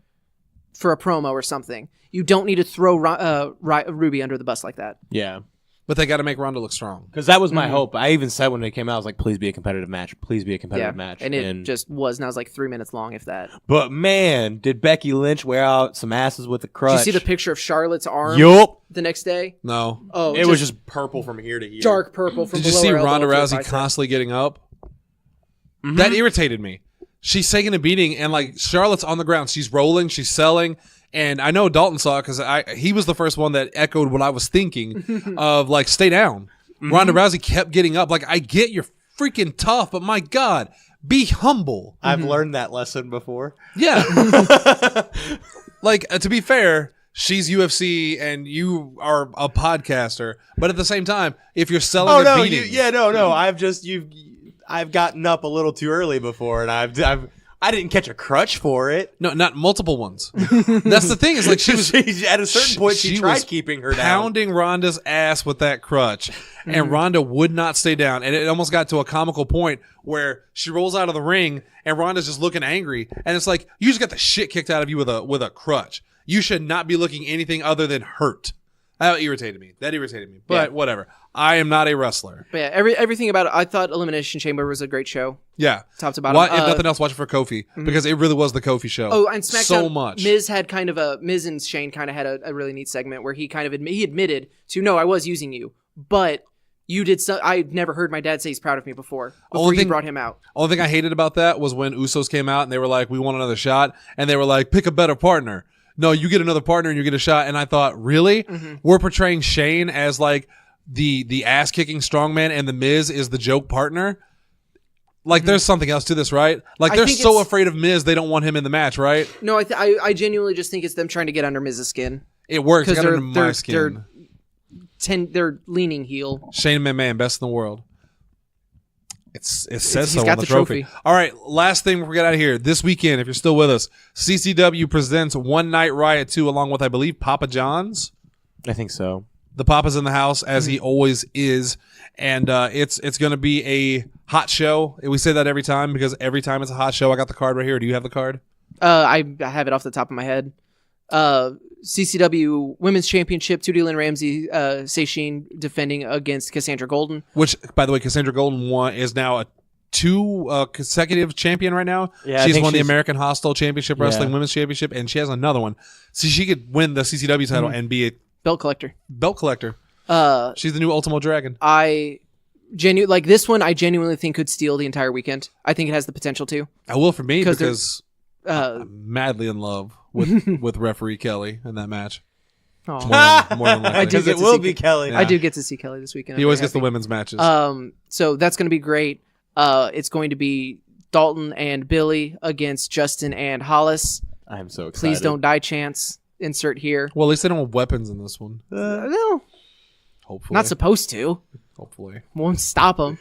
for a promo or something. You don't need to throw Ruby under the bus like that. Yeah. But they got to make Ronda look strong. Because that was my hope. I even said when it came out, I was like, please be a competitive match. Please be a competitive match. And it just was. Now it's like 3 minutes long, if that. But man, did Becky Lynch wear out some asses with a crutch? Did you see the picture of Charlotte's arm Yup. the next day? No. Oh, It was just purple from here to here. dark purple from Did you below see her elbow Ronda to her Rousey bicep. constantly getting up? That irritated me. She's taking a beating, and like Charlotte's on the ground. She's rolling, she's selling. And I know Dalton saw it because he was the first one that echoed what I was thinking of, like, stay down. Ronda Rousey kept getting up. Like, I get you're freaking tough, but my God, be humble. I've learned that lesson before. Yeah. Like, to be fair, she's UFC and you are a podcaster. But at the same time, if you're selling a beating. No. I've gotten up a little too early before, and I didn't catch a crutch for it. No, not multiple ones. That's the thing. Is like she was At a certain point, she tried was keeping her down. pounding Ronda's ass with that crutch, and Ronda would not stay down. And it almost got to a comical point where she rolls out of the ring, and Ronda's just looking angry. And it's like, you just got the shit kicked out of you with a crutch. You should not be looking anything other than hurt. That irritated me. But whatever. I am not a wrestler. But yeah, everything about it, I thought Elimination Chamber was a great show. Yeah. Top to bottom. Why, if nothing else, watch it for Kofi because it really was the Kofi show. Oh, and SmackDown. So much. Miz and Shane kind of had a really neat segment where he kind of he admitted to, no, I was using you, but you did so. I've never heard my dad say he's proud of me before you brought him out. Only thing I hated about that was when Usos came out and they were like, we want another shot. And they were like, pick a better partner. No, you get another partner and you get a shot. And I thought, really? We're portraying Shane as like the ass-kicking strongman and the Miz is the joke partner? Like, there's something else to this, right? Like, they're so afraid of Miz, they don't want him in the match, right? No, I genuinely just think it's them trying to get under Miz's skin. It works. It got Because under my skin. they're leaning heel. Shane McMahon, best in the world. It says so got on the the trophy. trophy. All right, last thing before we get out of here. This weekend, if you're still with us, CCW presents One Night Riot 2 along with, I believe, Papa John's. I think so. The Papa's in the house, as he always is. And it's going to be a hot show. We say that every time because every time it's a hot show. I got the card right here. Do you have the card? I have it off the top of my head. CCW Women's Championship, Tootie Lynn Ramsey, Seishin defending against Cassandra Golden. Which, by the way, Cassandra Golden is now a 2 consecutive champion right now. Yeah, she's won the American Hostile Championship, Wrestling Women's Championship, and she has another one. So she could win the CCW title and be a belt collector. She's the new Ultimo Dragon. This one, I genuinely think could steal the entire weekend. I think it has the potential to. I will for me because I'm madly in love with referee Kelly in that match. More than likely. Because it will be Kelly. Yeah. I do get to see Kelly this weekend. He always gets the women's matches. So that's going to be great. It's going to be Dalton and Billy against Justin and Hollis. I'm so excited. Please don't die, Chance. Insert here. Well, at least they don't have weapons in this one. No. Hopefully. Not supposed to. Hopefully. Won't stop them.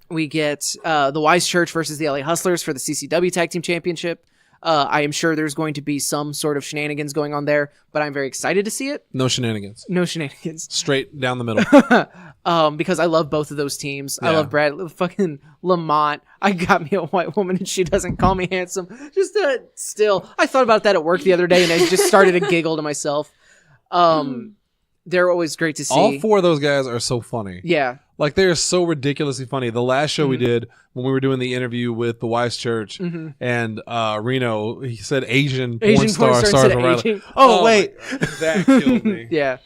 We get the Wise Church versus the LA Hustlers for the CCW Tag Team Championship. I am sure there's going to be some sort of shenanigans going on there, but I'm very excited to see it. No shenanigans. Straight down the middle. Because I love both of those teams. Yeah. I love fucking Lamont. I got me a white woman and she doesn't call me handsome. Just still. I thought about that at work the other day and I just started to giggle to myself. They're always great to see. All 4 of those guys are so funny. Yeah. Like, they're so ridiculously funny. The last show we did when we were doing the interview with the Wise Church and Reno, he said Asian porn star Sergeant Riley. Oh, wait. That killed me. Yeah.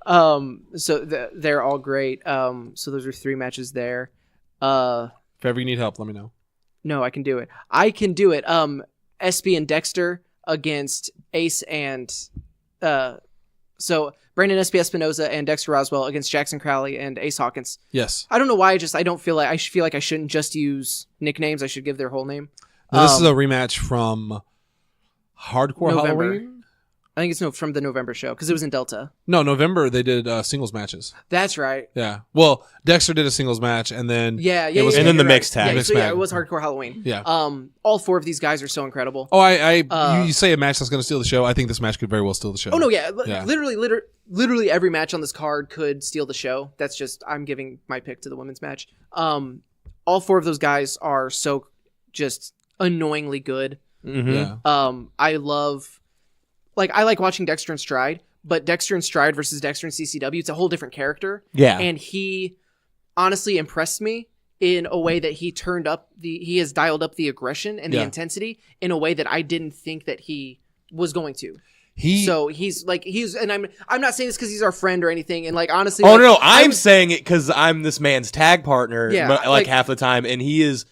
So they're all great. So those are 3 matches there. If ever you need help, let me know. No, I can do it. SB and Dexter against Ace and so Brandon SB Espinoza and Dexter Roswell against Jackson Crowley and Ace Hawkins. Yes. I don't know why. I don't feel like I shouldn't just use nicknames. I should give their whole name. Now, this is a rematch from Hardcore November. Halloween. I think it's from the November show because it was in Delta. No, November they did singles matches. That's right. Yeah. Well, Dexter did a singles match, and then and then the mixed tag. It was Hardcore Halloween. Yeah. All 4 of these guys are so incredible. Oh, you say a match that's going to steal the show. I think this match could very well steal the show. Oh no, yeah. Literally every match on this card could steal the show. That's just I'm giving my pick to the women's match. All 4 of those guys are so just annoyingly good. Yeah. I like watching Dexter and Stride, but Dexter and Stride versus Dexter and CCW, it's a whole different character. Yeah. And he honestly impressed me in a way that he has dialed up the aggression and the intensity in a way that I didn't think that he was going to. And I'm not saying this because he's our friend or anything. And honestly, I'm saying it because I'm this man's tag partner. Yeah, half the time, and he is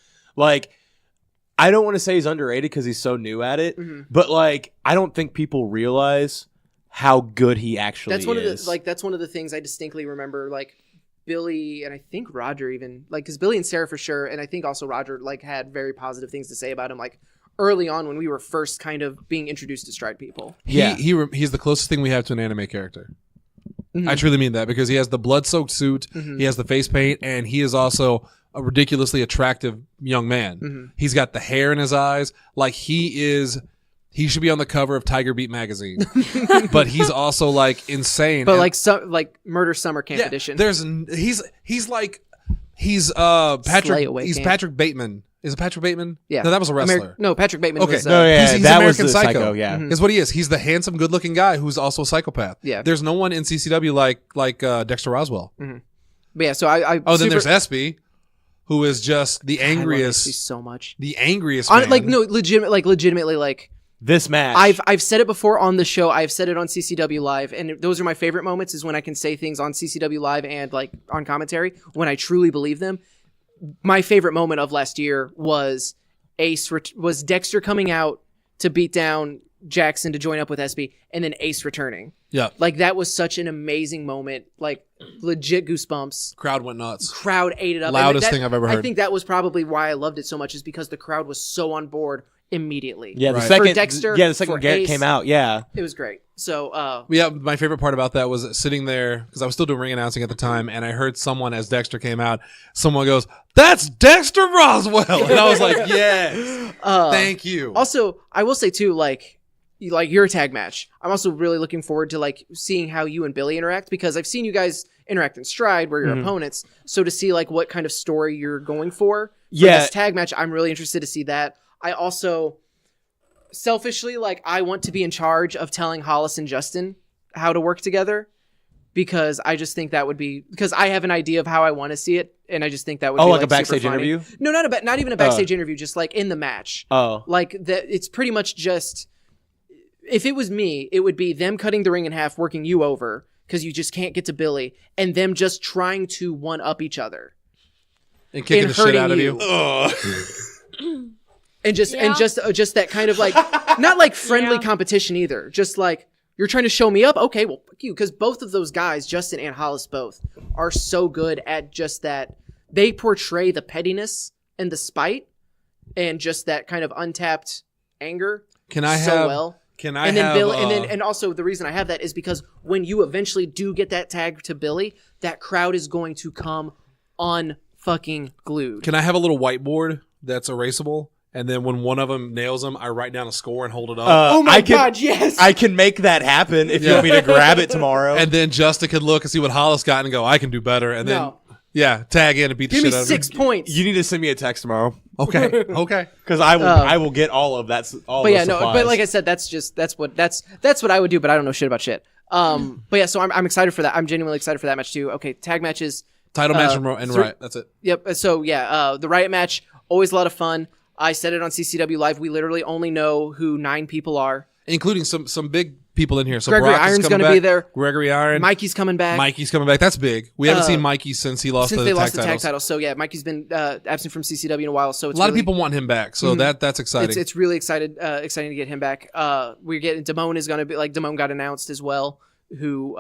I don't want to say he's underrated because he's so new at it, but I don't think people realize how good he actually is. That's one of the things I distinctly remember. Billy and I think Roger even because Billy and Sarah for sure, and I think also Roger had very positive things to say about him. Early on when we were first kind of being introduced to Stride people. He's the closest thing we have to an anime character. I truly mean that because he has the blood-soaked suit, he has the face paint, and he is also a ridiculously attractive young man. He's got the hair in his eyes. He should be on the cover of Tiger Beat magazine. But he's also insane. But Murder Summer Camp edition. Patrick Patrick Bateman. Is it Patrick Bateman? Yeah. No, that was a wrestler. Patrick Bateman was... He's that American was Psycho. Yeah. Is what he is. He's the handsome, good-looking guy who's also a psychopath. Yeah. There's no one in CCW like Dexter Roswell. But yeah, so I then there's SB, who is just the angriest... I love SB so much. The angriest man. Legitimately, this match. I've said it before on the show. I've said it on CCW Live, and those are my favorite moments is when I can say things on CCW Live and on commentary when I truly believe them. My favorite moment of last year was was Dexter coming out to beat down Jackson to join up with SB, and then Ace returning. Yeah. That was such an amazing moment. Legit goosebumps. Crowd went nuts. Crowd ate it up. Loudest thing I've ever heard. I think that was probably why I loved it so much is because the crowd was so on board immediately. Yeah, the For second Dexter, the second for Garrett Ace, came out, yeah. It was great. So my favorite part about that was sitting there because I was still doing ring announcing at the time, and I heard someone as Dexter came out, someone goes, "That's Dexter Roswell," and I was like, "Yes, thank you." Also, I will say too, your tag match. I'm also really looking forward to seeing how you and Billy interact because I've seen you guys interact in Stride where you're opponents. So to see what kind of story you're going for this tag match, I'm really interested to see that. I also selfishly, like, I want to be in charge of telling Hollis and Justin how to work together, because I just think that would be, because I have an idea of how I want to see it, and I just think that would be like a super backstage funny. interview? No, not even a backstage interview, just like in the match. Oh. Like that, it's pretty much just, if it was me, it would be them cutting the ring in half, working you over because you just can't get to Billy, and them just trying to one up each other And kicking the shit out of you. and just that kind of like, not like friendly competition either, just like, you're trying to show me up, okay, well, fuck you, because both of those guys, Justin and Hollis both, are so good at just that. They portray the pettiness and the spite and just that kind of untapped anger well. And also the reason I have that is because when you eventually do get that tag to Billy, that crowd is going to come unfucking glued. Can I have a little whiteboard that's erasable? And then when one of them nails them, I write down a score and hold it up. Oh my God, yes! I can make that happen if you want me to grab it tomorrow. And then Justin could look and see what Hollis got and go, I can do better. And then, tag in and beat the shit out of him. Give me 6 points. You need to send me a text tomorrow. Okay. Because I will get all of that. But like I said, that's what I would do. But I don't know shit about shit. But yeah, so I'm excited for that. I'm genuinely excited for that match too. Okay, tag matches, title match and Riot. That's it. Yep. So yeah, the Riot match, always a lot of fun. I said it on CCW Live. We literally only know who 9 people are, including some big people in here. So Gregory Brock Iron's going to be there. Gregory Iron. Mikey's coming back. That's big. We haven't seen Mikey since he lost they lost the tag title. So yeah, Mikey's been absent from CCW in a while. So it's a lot of people want him back. So that's exciting. It's really exciting to get him back. We're getting Damone is going to be like, Damone got announced as well, who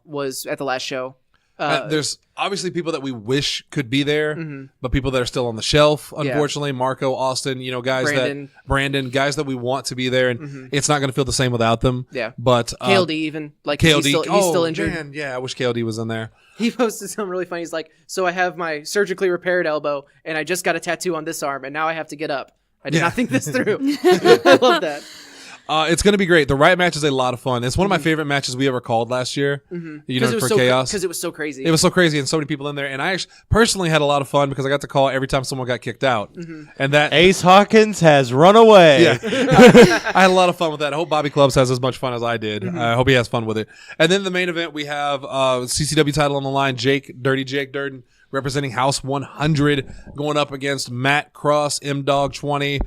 was at the last show. There's obviously people that we wish could be there, but people that are still on the shelf, unfortunately. Marco, Austin, guys Brandon, guys that we want to be there, and it's not going to feel the same without them. Yeah. But KLD even, like, KLD, he's still injured. Man, yeah, I wish KLD was in there. He posted something really funny. He's like, so I have my surgically repaired elbow, and I just got a tattoo on this arm, and now I have to get up. I did not think this through. I love that. It's going to be great. The Riot match is a lot of fun. It's one of my favorite matches we ever called last year. For Chaos. Because it was so crazy. It was so crazy and so many people in there. And I actually personally had a lot of fun because I got to call every time someone got kicked out. And that Ace Hawkins has run away. Yeah. I had a lot of fun with that. I hope Bobby Clubs has as much fun as I did. I hope he has fun with it. And then the main event, we have CCW title on the line. Dirty Jake Durden, representing House 100, going up against Matt Cross, M-Dog 20,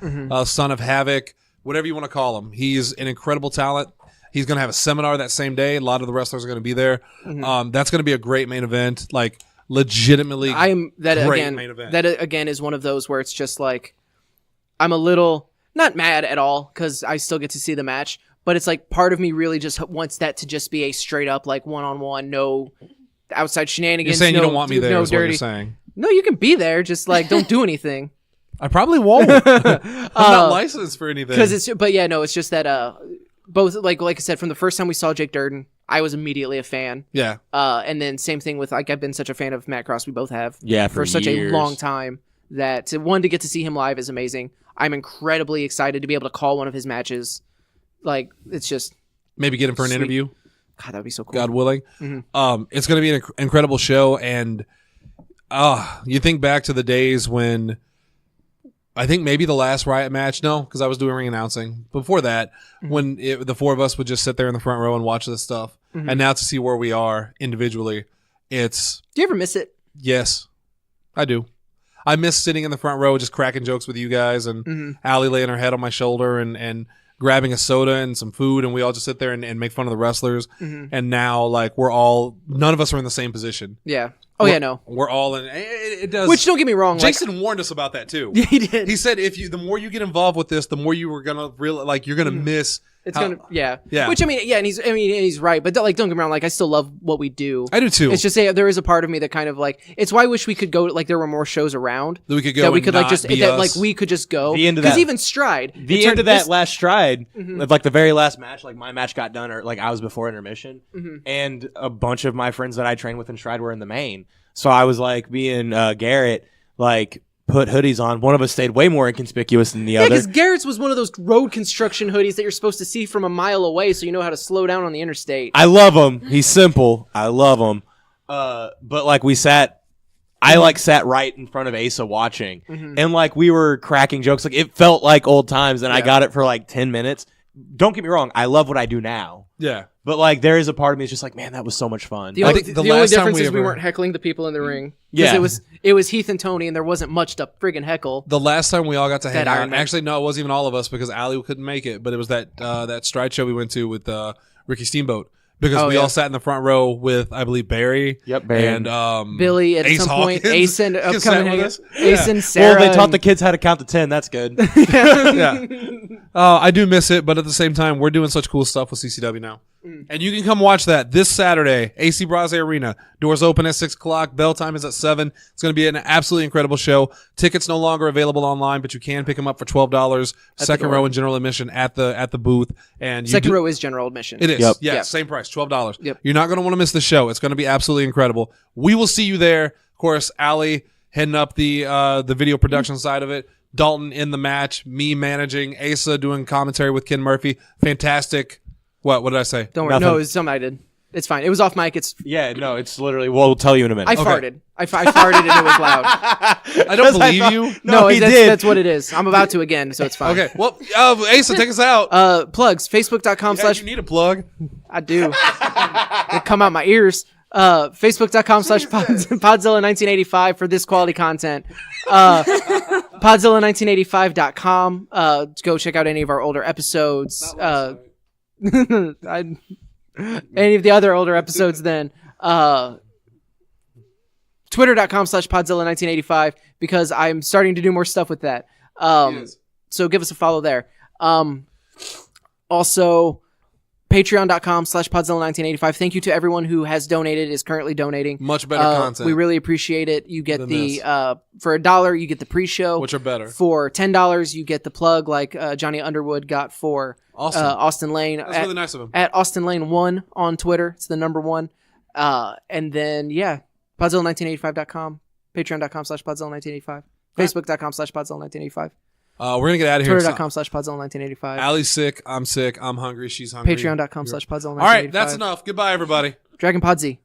Son of Havoc. Whatever you want to call him. He's an incredible talent. He's going to have a seminar that same day. A lot of the wrestlers are going to be there. That's going to be a great main event. Like, legitimately main event. That, again, is one of those where it's just like, I'm a little, not mad at all, because I still get to see the match, but it's like part of me really just wants that to just be a straight up, like, one-on-one, no outside shenanigans. You're saying you don't want me there is what you're saying. No, you can be there, just, like, don't do anything. I probably won't. I'm not licensed for anything. It's just that both like I said, from the first time we saw Jake Durden, I was immediately a fan. Yeah. And then same thing with, like, I've been such a fan of Matt Cross. We both have. Yeah, for such a long time that to get to see him live is amazing. I'm incredibly excited to be able to call one of his matches. Like, it's just maybe get him for an interview. God, that would be so cool. God willing. It's going to be an incredible show, and you think back to the days when. I think maybe the last Riot match, no, because I was doing ring announcing. Before that, when the 4 of us would just sit there in the front row and watch this stuff. And now to see where we are individually, it's... Do you ever miss it? Yes, I do. I miss sitting in the front row just cracking jokes with you guys and Allie laying her head on my shoulder and grabbing a soda and some food, and we all just sit there and make fun of the wrestlers. And now, like, none of us are in the same position. Yeah. We're all in. It does. Which, don't get me wrong, Jason warned us about that too. Yeah, he did. He said the more you get involved with this, the more you were gonna you're gonna miss. It's yeah. Which, and he's right, but don't get me wrong. Like, I still love what we do. I do too. It's just there is a part of me that kind of like. It's why I wish we could go. Like, there were more shows around that we could go. That we could we could just go. The end of that. Because even Stride. The end of that last Stride, like the very last match, like my match got done, or like I was before intermission, and a bunch of my friends that I trained with in Stride were in the main. So I was like, me and Garrett, like, put hoodies on. One of us stayed way more inconspicuous than the other. Yeah, because Garrett's was one of those road construction hoodies that you're supposed to see from a mile away, so you know how to slow down on the interstate. I love him. He's simple. I love him. But like, we sat I like sat right in front of Asa watching, Mm-hmm. and like we were cracking jokes. Like it felt like old times, and I got it for like 10 minutes. Don't get me wrong, I love what I do now. Yeah. But like there is a part of me that's just like, man, that was so much fun. The I only, think the the only last time difference we is we ever- weren't heckling the people in the ring. Yeah. It was Heath and Tony, and there wasn't much to friggin' heckle. The last time we all got to hang That out, Iron Man. actually, no, it wasn't even all of us because Allie couldn't make it, but it was that stride show we went to with Ricky Steamboat because Oh, we yeah. all sat in the front row with, I believe, Barry. Yep, Barry. And Billy at Ace some point, Hawkins Ace and sat upcoming with us. Ace and Sarah. Well, they taught the and- kids how to count to 10. That's good. Yeah. I do miss it, but at the same time, we're doing such cool stuff with CCW now. And you can come watch that this Saturday, AC Braze Arena. Doors open at 6 o'clock. Bell time is at 7. It's going to be an absolutely incredible show. Tickets no longer available online, but you can pick them up for $12. Second door. row in general admission at the booth. And you Second do- row is general admission. It is. Yep. Yeah, Yep. same price, $12. Yep. You're not going to want to miss the show. It's going to be absolutely incredible. We will see you there. Of course, Allie heading up the video production side of it. Dalton in the match. Me managing. Asa doing commentary with Ken Murphy. Fantastic. What did I say? Don't worry. Nothing. No, it was something I did. It's fine. It was off mic. It's Yeah, no, it's literally. Well, we'll tell you in a minute. I farted. I farted and it was loud. I don't believe you. No, he that's, did. That's what it is. I'm about to again, so it's fine. Okay. Well, Asa, take us out. Plugs. Facebook.com Yeah, slash you need a plug. I do. They come out my ears. Facebook.com slash Podzilla1985 for this quality content. Podzilla1985.com. Go check out any of our older episodes. Any of the other older episodes then. Twitter.com slash Podzilla1985 because I'm starting to do more stuff with that. So give us a follow there. Also, patreon.com slash Podzilla1985. Thank you to everyone who has donated, is currently donating. Much better content. We really appreciate it. You get than the, this. for $1, you get the pre-show. Which are better. For $10, you get the plug like Johnny Underwood got for Awesome. Austin Lane. That's really nice of him. At Austin Lane 1 on Twitter. It's the number 1. And then, yeah, Podzilla1985.com, patreon.com slash Podzilla1985, facebook.com slash Podzilla1985, We're going to get out of here. twitter.com slash Podzilla1985, Allie's sick. I'm sick. I'm hungry. She's hungry. patreon.com slash Podzilla1985. All right. That's enough. Goodbye, everybody. Dragon Podsy.